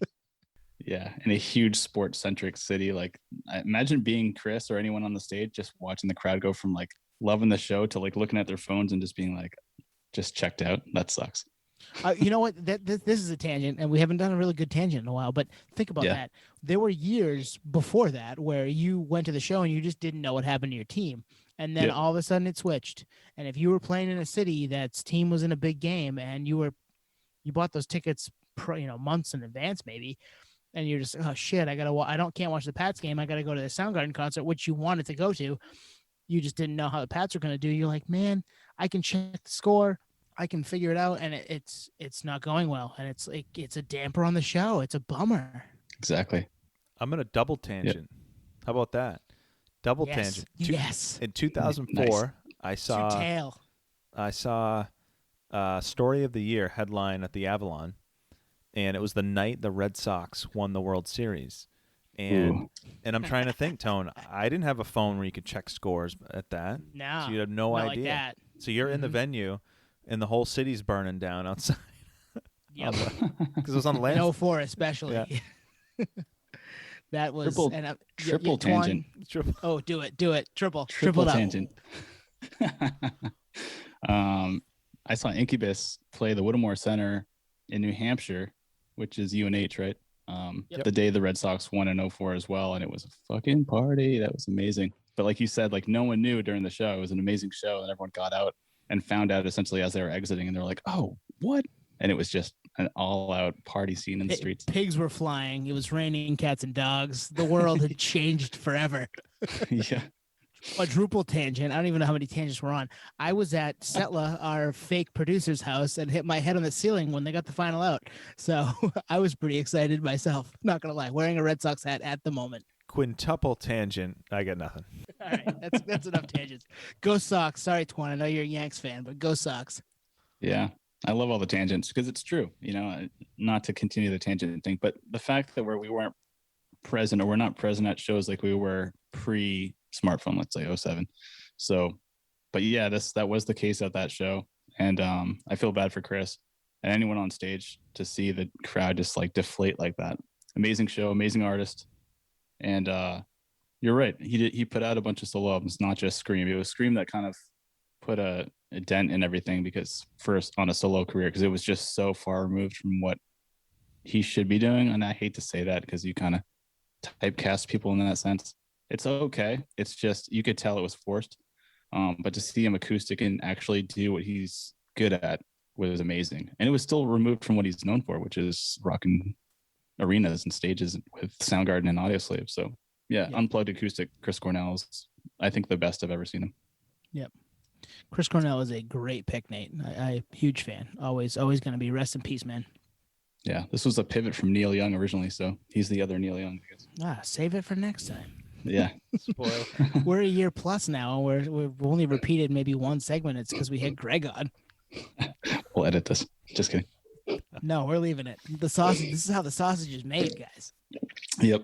A: Yeah, in a huge sports-centric city, like, I imagine being Chris or anyone on the stage, just watching the crowd go from like loving the show to like looking at their phones and just being like, just checked out. That sucks.
B: You know what? This is a tangent, and we haven't done a really good tangent in a while, but think about that. There were years before that where you went to the show and you just didn't know what happened to your team. And then all of a sudden it switched. And if you were playing in a city that's team was in a big game and you bought those tickets, months in advance maybe, and you're just, oh shit, can't watch the Pats game. I got to go to the Soundgarden concert, which you wanted to go to. You just didn't know how the Pats were going to do. You're like, man, I can check the score. I can figure it out, and it's not going well, and it's like it's a damper on the show. It's a bummer.
A: Exactly.
C: I'm gonna double tangent. How about that? Double tangent.
B: Yes.
C: In 2004,
B: nice.
C: I saw Story of the Year headline at the Avalon, and it was the night the Red Sox won the World Series. And I'm trying to think, Tone. I didn't have a phone where you could check scores at that.
B: No.
C: So you had no idea.
B: Like that.
C: So you're in the venue. And the whole city's burning down outside.
B: Yep.
C: Because it was on the land.
B: No, 04 especially. Yeah. That was
A: triple tangent.
B: Oh, do it. Triple
A: tangent. I saw Incubus play the Whittemore Center in New Hampshire, which is UNH, right? The day the Red Sox won in 04 as well, and it was a fucking party. That was amazing. But like you said, like no one knew during the show. It was an amazing show, and everyone got out and found out essentially as they were exiting, and they're like, "Oh, what?" And it was just an all-out party scene in the streets.
B: Pigs were flying. It was raining cats and dogs. The world had changed forever.
A: Yeah.
B: quadruple tangent. I don't even know how many tangents we're on. I was at Setla, our fake producer's house, and hit my head on the ceiling when they got the final out. So I was pretty excited myself. Not gonna lie, wearing a Red Sox hat at the moment.
C: Quintuple tangent. I got nothing.
B: All right, that's enough tangents. Go Sox. Sorry, Twan. I know you're a Yanks fan, but go Sox.
A: Yeah, I love all the tangents because it's true. Not to continue the tangent thing, but the fact that we weren't present or we're not present at shows like we were pre-smartphone, let's say '07. So, but yeah, that was the case at that show, and I feel bad for Chris and anyone on stage to see the crowd just like deflate like that. Amazing show, amazing artist, and you're right. He put out a bunch of solo albums, not just Scream. It was Scream that kind of put a dent in everything because first on a solo career, because it was just so far removed from what he should be doing. And I hate to say that because you kind of typecast people in that sense. It's okay. It's just you could tell it was forced. But to see him acoustic and actually do what he's good at was amazing. And it was still removed from what he's known for, which is rocking arenas and stages with Soundgarden and Audioslave. So yeah, unplugged acoustic Chris Cornell is, I think, the best I've ever seen him.
B: Yep. Chris Cornell is a great pick, Nate. I huge fan. Always going to be. Rest in peace, man.
A: Yeah, this was a pivot from Neil Young originally, so he's the other Neil Young, I guess.
B: Save it for next time.
A: Yeah.
C: Spoil.
B: We're a year plus now, and we've only repeated maybe one segment. It's because we had Greg on.
A: We'll edit this. Just kidding.
B: No, we're leaving it. The sausage. This is how the sausage is made, guys.
A: Yep.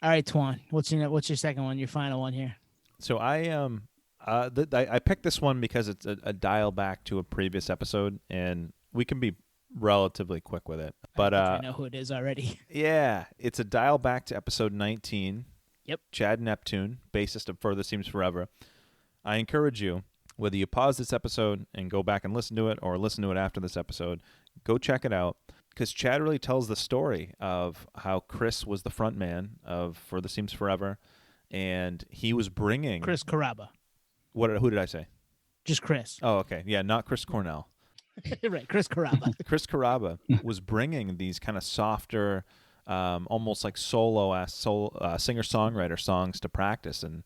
B: All right, Twan. What's your second one? Your final one here.
C: So I picked this one because it's a dial back to a previous episode, and we can be relatively quick with it. But
B: I know who it is already.
C: Yeah, it's a dial back to episode 19.
B: Yep.
C: Chad Neptune, bassist of Further Seems Forever. I encourage you, whether you pause this episode and go back and listen to it or listen to it after this episode, go check it out, because Chad really tells the story of how Chris was the front man of Further Seems Forever, and he was bringing...
B: Chris Carrabba.
C: Who did I say?
B: Just Chris.
C: Oh, okay. Yeah, not Chris Cornell.
B: Right, Chris Carrabba.
C: Chris Carrabba was bringing these kind of softer, almost like solo-ass singer-songwriter songs to practice, and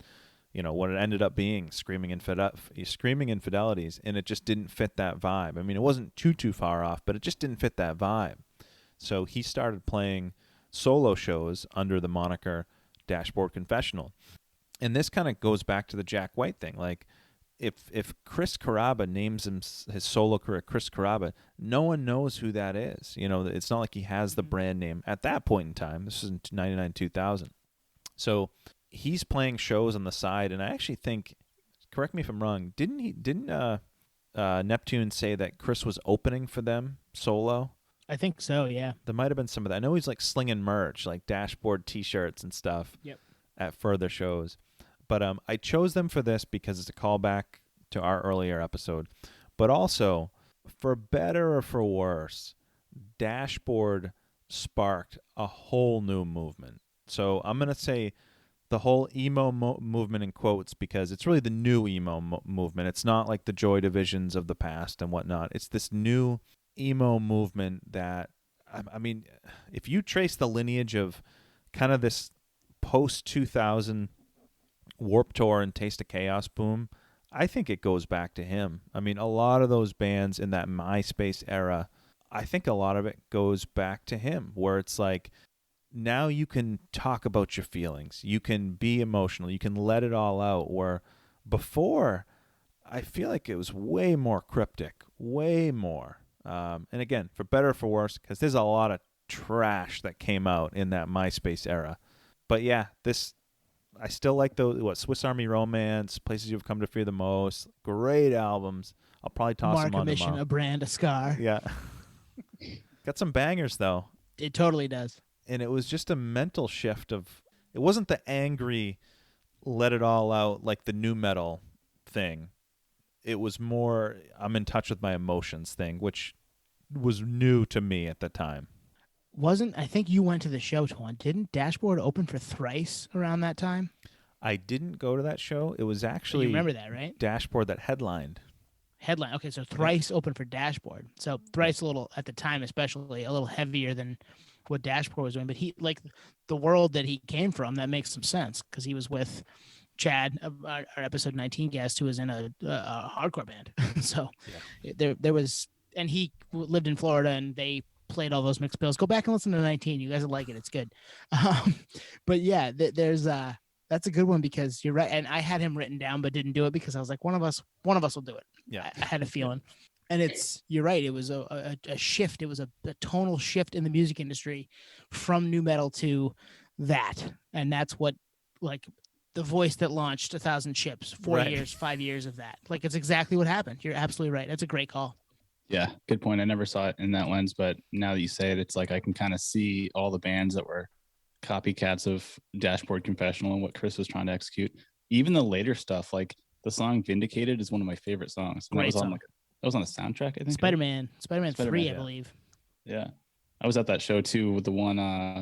C: what it ended up being screaming infidelities, and it just didn't fit that vibe. I mean, it wasn't too far off, but it just didn't fit that vibe. So he started playing solo shows under the moniker Dashboard Confessional. And this kind of goes back to the Jack White thing. Like, if Chris Carrabba names his solo career Chris Carrabba, no one knows who that is. It's not like he has the brand name at that point in time. This is in 99, 2000. So he's playing shows on the side, and I actually think, correct me if I'm wrong, didn't Neptune say that Chris was opening for them solo?
B: I think so, yeah.
C: There might have been some of that. I know he's like slinging merch, like Dashboard T-shirts and stuff.
B: Yep.
C: At further shows. But I chose them for this because it's a callback to our earlier episode. But also, for better or for worse, Dashboard sparked a whole new movement. So I'm going to say the whole emo movement in quotes, because it's really the new emo movement. It's not like the Joy Divisions of the past and whatnot. It's this new emo movement that, I mean, if you trace the lineage of kind of this post-2000 Warped Tour and Taste of Chaos boom, I think it goes back to him. I mean, a lot of those bands in that MySpace era, I think a lot of it goes back to him, where it's like, now you can talk about your feelings. You can be emotional. You can let it all out, where before, I feel like it was way more cryptic, way more. And again, for better or for worse, because there's a lot of trash that came out in that MySpace era. But yeah, I still like those, Swiss Army Romance, Places You've Come to Fear the Most. Great albums. I'll probably toss them on tomorrow.
B: A Brand, a Scar.
C: Yeah. Got some bangers, though.
B: It totally does.
C: And it was just a mental shift of, it wasn't the angry, let it all out like the nu metal thing. It was more, I'm in touch with my emotions thing, which was new to me at the time.
B: I think you went to the show, Twan. Didn't Dashboard open for Thrice around that time?
C: I didn't go to that show. It was actually...
B: You remember that, right?
C: Dashboard that headlined.
B: Okay, so Thrice opened for Dashboard. So Thrice, a little, at the time especially, a little heavier than what Dashboard was doing. But he, like, the world that he came from, that makes some sense, because he was with Chad, our episode 19 guest, who was in a hardcore band. So there was, and he lived in Florida, and they played all those mixed bills. Go back and listen to 19. You guys will like it. It's good. But yeah, there's that's a good one, because you're right. And I had him written down, but didn't do it because I was like, one of us will do it.
C: Yeah,
B: I had a feeling. And you're right. It was a shift. It was a tonal shift in the music industry from nu metal to that. And that's what, like, the voice that launched 1,000 ships, 4 years, 5 years of that. Like, it's exactly what happened. You're absolutely right. That's a great call.
A: Yeah, good point. I never saw it in that lens, but now that you say it, it's like I can kind of see all the bands that were copycats of Dashboard Confessional and what Chris was trying to execute. Even the later stuff, like the song Vindicated is one of my favorite songs.
B: Great
A: that was
B: song.
A: that was on a soundtrack, I think.
B: Spider-Man 3,
A: yeah.
B: I believe.
A: Yeah. I was at that show too with the one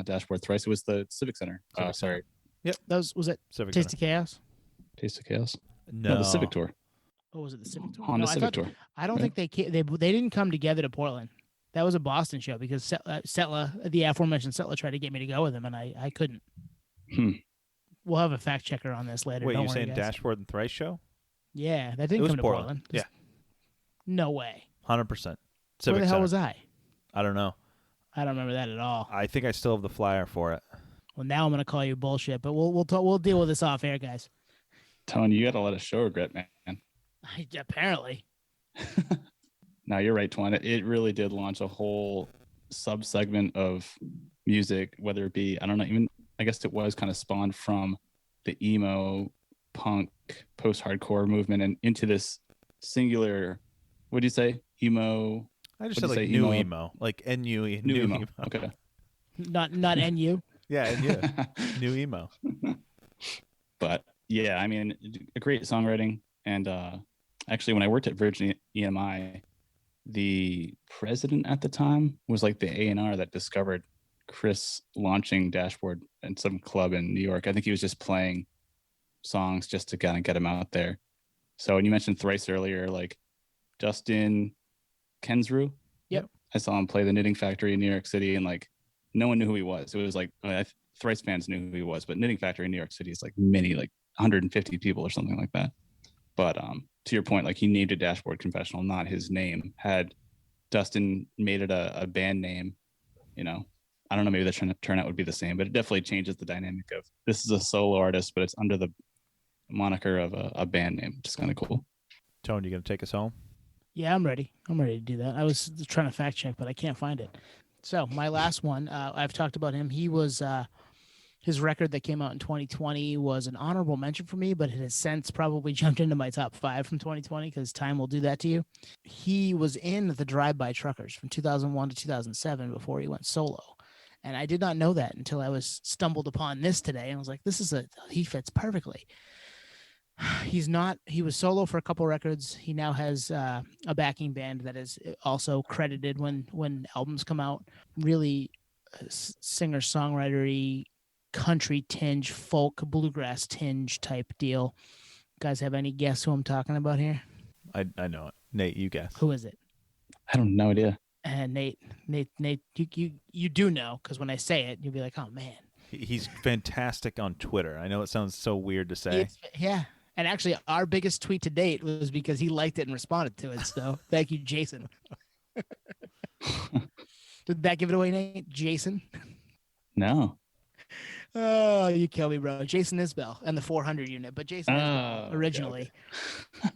A: Dashboard Thrice. It was the Civic Center. Sorry.
C: Yep.
B: Was it
C: Civic
B: Taste
C: Center.
B: of Chaos?
A: Taste of Chaos?
C: No,
A: the Civic Tour.
B: Oh, was it the Civic Tour?
A: Honda Civic Tour.
B: I don't think they didn't come together to Portland. That was a Boston show, because Setla, the aforementioned Setla, tried to get me to go with him, and I couldn't. We'll have a fact checker on this later.
C: Wait,
B: Don't
C: you're
B: worry,
C: saying
B: guys.
C: Dashboard and Thrice show?
B: Yeah, that
C: It
B: didn't
C: was
B: come to Portland.
C: Yeah.
B: No way.
C: 100%.
B: Where the hell
C: Center.
B: was I?
C: I don't know.
B: I don't remember that at all.
C: I think I still have the flyer for it.
B: Well, now I'm gonna call you bullshit, but we'll deal with this off air, guys.
A: Tony, you got a lot of show regret, man.
B: Apparently.
A: No, you're right, Twan. It really did launch a whole sub-segment of music, whether it be, I don't know, even, I guess it was kind of spawned from the emo, punk, post-hardcore movement and into this singular, what do you say? Emo?
C: I just said like new emo. Like N-U-E.
A: New emo. Okay.
B: Not NU.
C: Yeah, N-U. New emo.
A: But yeah, I mean, a great songwriting. And actually, when I worked at Virgin EMI, the president at the time was like the A&R that discovered Chris launching Dashboard in some club in New York. I think he was just playing songs just to kind of get him out there. So when you mentioned Thrice earlier, like Justin Kensrue.
B: Yep.
A: I saw him play the Knitting Factory in New York City, and like no one knew who he was. It was like Thrice fans knew who he was, but Knitting Factory in New York City is like like 150 people or something like that. But to your point, like he named it Dashboard Confessional, not his name. Had Dustin made it a band name, you know, I don't know, maybe the turnout would be the same, but it definitely changes the dynamic of this is a solo artist, but it's under the moniker of a band name, which is kind of cool.
C: Tone, you gonna take us home?
B: Yeah, I'm ready. I'm ready to do that. I was trying to fact check, but I can't find it. So my last one, I've talked about him. He was his record that came out in 2020 was an honorable mention for me, but it has since probably jumped into my top 5 from 2020 because time will do that to you. He was in the Drive-By Truckers from 2001 to 2007 before he went solo. And I did not know that until I was stumbled upon this today. And I was like, he fits perfectly. He was solo for a couple records. He now has a backing band that is also credited when albums come out. Really singer-songwriter-y, country tinge, folk, bluegrass tinge type deal. Guys have any guess who I'm talking about here?
C: I know it. Nate, you guess.
B: Who is it?
A: I don't know idea.
B: And Nate, you do know, because when I say it, you'll be like, oh man.
C: He's fantastic on Twitter. I know it sounds so weird to say.
B: Yeah. And actually, our biggest tweet to date was because he liked it and responded to it. So thank you, Jason. Did that give it away, Nate? Jason?
A: No.
B: Oh, you kill me, bro. Jason Isbell and the 400 unit, but Jason Isbell originally.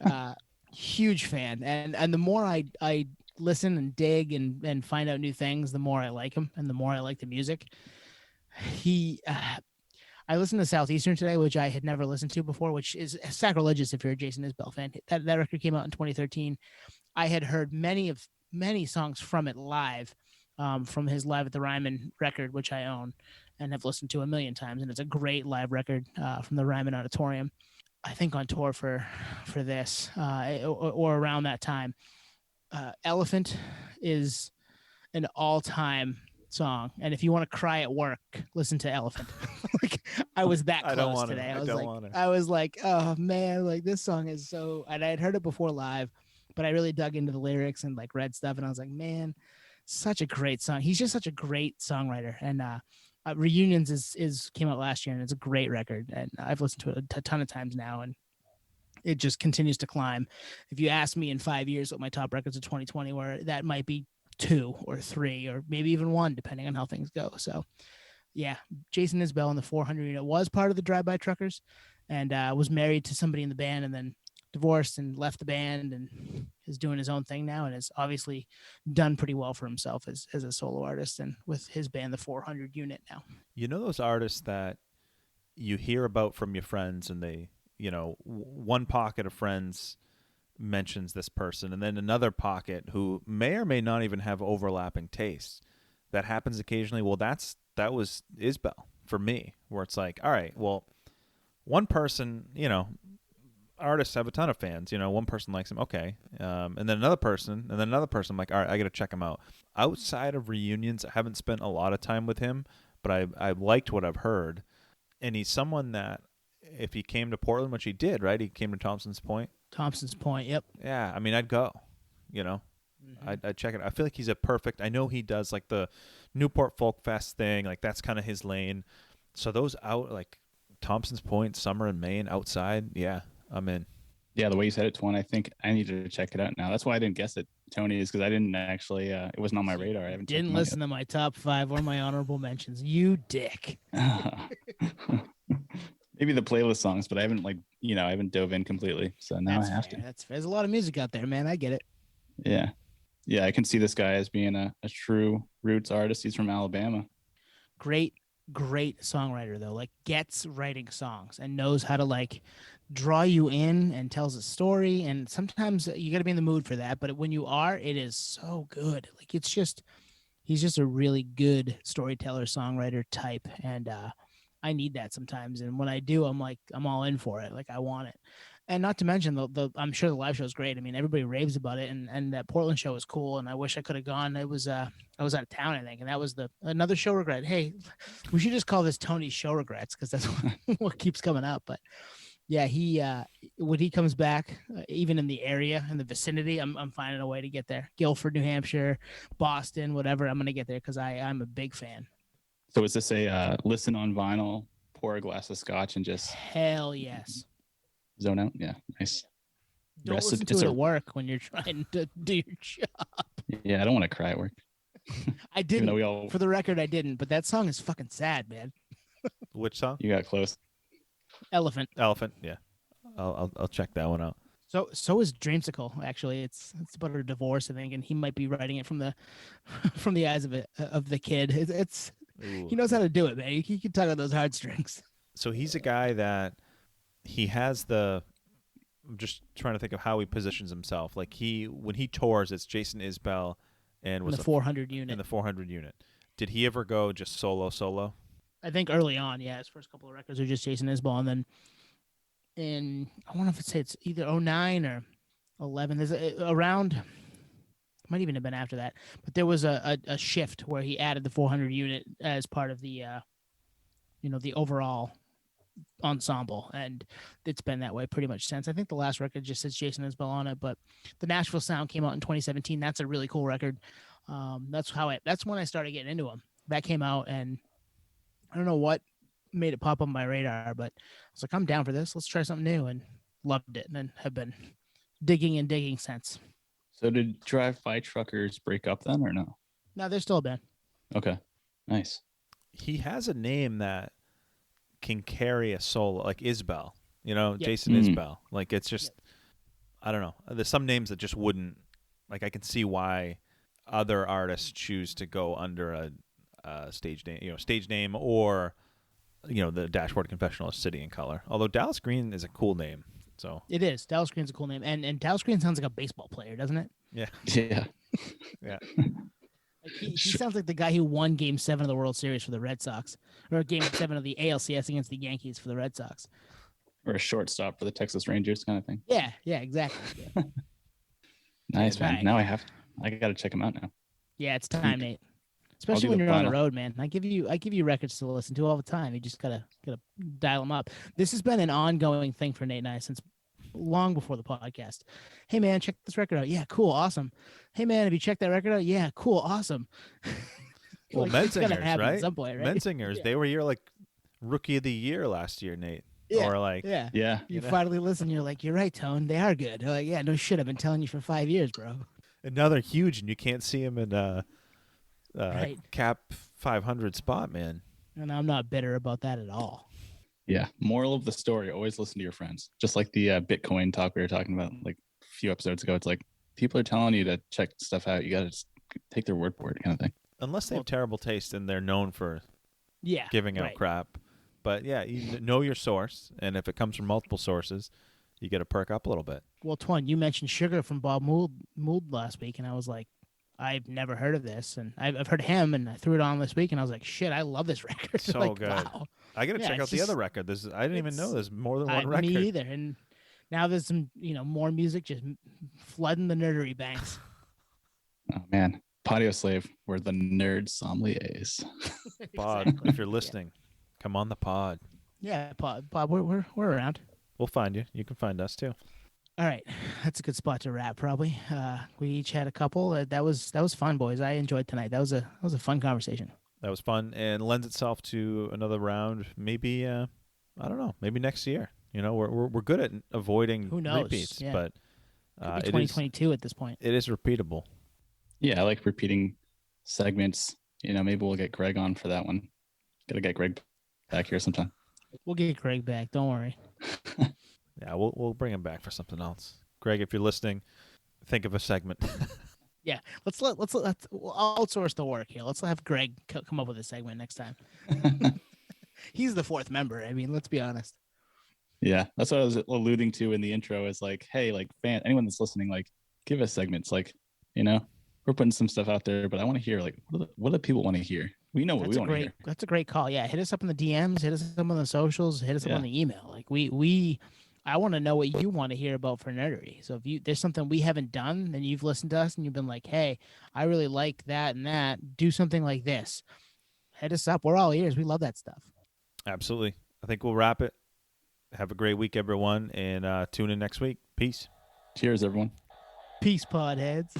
B: Okay. Huge fan. And the more I listen and dig and find out new things, the more I like him and the more I like the music. I listened to Southeastern today, which I had never listened to before, which is sacrilegious if you're a Jason Isbell fan. That record came out in 2013. I had heard many songs from it live, from his Live at the Ryman record, which I own and have listened to a million times. And it's a great live record from the Ryman Auditorium. I think on tour for this or around that time. Elephant is an all-time song, and if you want to cry at work, listen to Elephant. Like I was that close today. I was like, oh man, like this song is so. And I had heard it before live, but I really dug into the lyrics and like read stuff, and I was like, man, such a great song. He's just such a great songwriter, and Reunions is came out last year, and it's a great record, and I've listened to it a ton of times now, and it just continues to climb. If you ask me in 5 years what my top records of 2020 were, that might be 2 or 3 or maybe even 1, depending on how things go. So yeah, Jason Isbell in the 400 unit was part of the Drive-By Truckers, and was married to somebody in the band, and then divorced and left the band, and is doing his own thing now, and has obviously done pretty well for himself as a solo artist, and with his band, the 400 unit now.
C: You know those artists that you hear about from your friends, and they, one pocket of friends mentions this person, and then another pocket who may or may not even have overlapping tastes. That happens occasionally. Well, that was Isbell for me, where it's like, all right, well, one person, artists have a ton of fans. One person likes him, okay, and then another person, I'm like, all right, I got to check him out. Outside of Reunions, I haven't spent a lot of time with him, but I liked what I've heard, and he's someone that if he came to Portland, which he did, right? He came to Thompson's Point. Yep. Yeah, I mean, I'd go. Mm-hmm. I'd check it. I feel like he's a perfect. I know he does like the Newport Folk Fest thing, like that's kind of his lane. So those out like Thompson's Point, Summer in Maine, outside, yeah, I'm in.
A: Yeah, the way you said it, Twan, I think I need to check it out now. That's why I didn't guess it, Tony, is because I didn't actually. It wasn't on my radar. I
B: didn't listen to my top 5 or my honorable mentions. You dick.
A: Maybe the playlist songs, but I haven't I haven't dove in completely. So now I have to.
B: There's a lot of music out there, man. I get it.
A: Yeah. Yeah, I can see this guy as being a true roots artist. He's from Alabama.
B: Great songwriter, though. Like, gets writing songs and knows how to, like, draw you in and tells a story. And sometimes you got to be in the mood for that. But when you are, it is so good. Like, he's just a really good storyteller, songwriter type. And I need that sometimes. And when I do, I'm all in for it. Like, I want it. And not to mention, I'm sure the live show is great. I mean, everybody raves about it, and that Portland show was cool. And I wish I could have gone. It was I was out of town, I think, and that was another show regret. Hey, we should just call this Tony's show regrets, because that's what keeps coming up. But yeah, he when he comes back, even in the area, in the vicinity, I'm finding a way to get there. Guilford, New Hampshire, Boston, whatever. I'm gonna get there because I'm a big fan.
A: So is this a listen on vinyl, pour a glass of scotch, and just
B: hell yes.
A: Zone out? Yeah, nice.
B: Don't listen to it at work when you're trying to do your job.
A: Yeah, I don't want to cry at work.
B: I didn't. For the record, I didn't. But that song is fucking sad, man.
C: Which song?
A: You got close.
C: Elephant. Yeah, I'll check that one out.
B: So is Dreamsicle. Actually, it's about her divorce, I think, and he might be writing it from the eyes of the kid. It's he knows how to do it, man. He can tug on those heartstrings.
C: So he's a guy that. He has I'm just trying to think of how he positions himself. Like when he tours, it's Jason Isbell and was
B: the 400 unit.
C: In the 400 unit. Did he ever go just solo? I
B: think early on, yeah. His first couple of records are just Jason Isbell, and then I wonder if it's either 09 or 11. There's around. Might even have been after that, but there was a shift where he added the 400 unit as part of the the overall ensemble, and it's been that way pretty much since. I think the last record just says Jason Isbell on it, but the Nashville Sound came out in 2017. That's a really cool record. That's when I started getting into him. That came out, and I don't know what made it pop on my radar, but I was like, I'm down for this. Let's try something new, and loved it, and then have been digging since.
A: So did Drive-By Truckers break up then, or no?
B: No, they're still a band.
A: Okay, nice.
C: He has a name that can carry a solo, like Isbell,
B: Yep.
C: Jason Isbell. Like, it's just, I don't know. There's some names that just wouldn't, like, I can see why other artists choose to go under a stage name, or, the Dashboard Confessional is City in Color. Although Dallas Green is a cool name. So
B: it is. Dallas Green's a cool name. And Dallas Green sounds like a baseball player, doesn't it?
C: Yeah.
A: Yeah.
C: Yeah.
B: He sounds like the guy who won Game 7 of the World Series for the Red Sox, or Game 7 of the ALCS against the Yankees for the Red Sox,
A: or a shortstop for the Texas Rangers, kind of thing.
B: Yeah, exactly. Yeah.
A: Nice, man. Right. Now I got to check him out now.
B: Yeah, it's time, Nate. Especially when you're on the road, man. I give you records to listen to all the time. You just gotta dial them up. This has been an ongoing thing for Nate and I since long before the podcast. Hey man, check this record out. Yeah, cool, awesome. Hey man, have you checked that record out? Yeah, cool, awesome.
C: Well,
B: Like, it's gonna
C: Menzingers,
B: happen at
C: right?
B: some point, right?
C: Menzingers,
B: Yeah.
C: they were your like rookie of the year last year, Nate.
B: Yeah.
C: Or like,
B: Yeah.
A: Yeah.
B: You
C: know?
B: finally listen. You're like, you're right, Tone. They are good. They're like, yeah, no shit. I've been telling you for 5 years, bro.
C: and now they're huge, and you can't see them in
B: Right.
C: cap 500 spot, man.
B: And I'm not bitter about that at all.
A: Yeah. Moral of the story: always listen to your friends. Just like the Bitcoin talk we were talking about like a few episodes ago. It's like people are telling you to check stuff out. You got to just take their word for it, kind of thing.
C: Unless they have terrible taste and they're known for
B: Yeah.
C: giving out
B: right.
C: crap. But yeah, you know your source, and if it comes from multiple sources, you got to perk up a little bit.
B: Well, Twan, you mentioned Sugar from Bob Mould last week, and I was like, I've never heard of this, and I've heard him, and I threw it on this week, and I was like, shit, I love this record.
C: So
B: like,
C: good.
B: Wow.
C: I got to
B: Yeah,
C: check out
B: it's
C: the
B: just-
C: other record. I didn't even know there's more than one record.
B: Me either. And now there's some, more music just flooding the nerdery banks.
A: Oh man, Patio Slave, we're the nerd sommeliers.
C: Pod,
B: Exactly.
C: if you're listening, come on the pod.
B: Yeah, Bob, we're around.
C: We'll find you. You can find us too.
B: All right, that's a good spot to wrap. Probably. We each had a couple. That was fun, boys. I enjoyed tonight. That was a fun conversation.
C: That was fun and lends itself to another round. Maybe I don't know. Maybe next year. We're good at avoiding
B: Who knows?
C: repeats,
B: Yeah.
C: but
B: Could be
C: it is
B: 2022 at this point.
C: it is repeatable.
A: Yeah, I like repeating segments. Maybe we'll get Greg on for that one. Gotta get Greg back here sometime.
B: We'll get Greg back. Don't worry.
C: Yeah, we'll bring him back for something else. Greg, if you're listening, think of a segment.
B: Yeah, let's we'll outsource the work here. Let's have Greg come up with a segment next time. He's the fourth member. I mean, let's be honest.
A: Yeah, that's what I was alluding to in the intro. Is like, hey, like anyone that's listening, like, give us segments. Like, we're putting some stuff out there, but I want to hear like what do people want to hear? We know what we want to hear.
B: That's a great call. Yeah, hit us up in the DMs, hit us up on the socials, hit us up on the email. Like I want to know what you want to hear about for nerdery. So if there's something we haven't done and you've listened to us and you've been like, hey, I really like that and that, do something like this. Hit us up. We're all ears. We love that stuff.
C: Absolutely. I think we'll wrap it. Have a great week, everyone, and tune in next week. Peace.
A: Cheers, everyone.
B: Peace, podheads.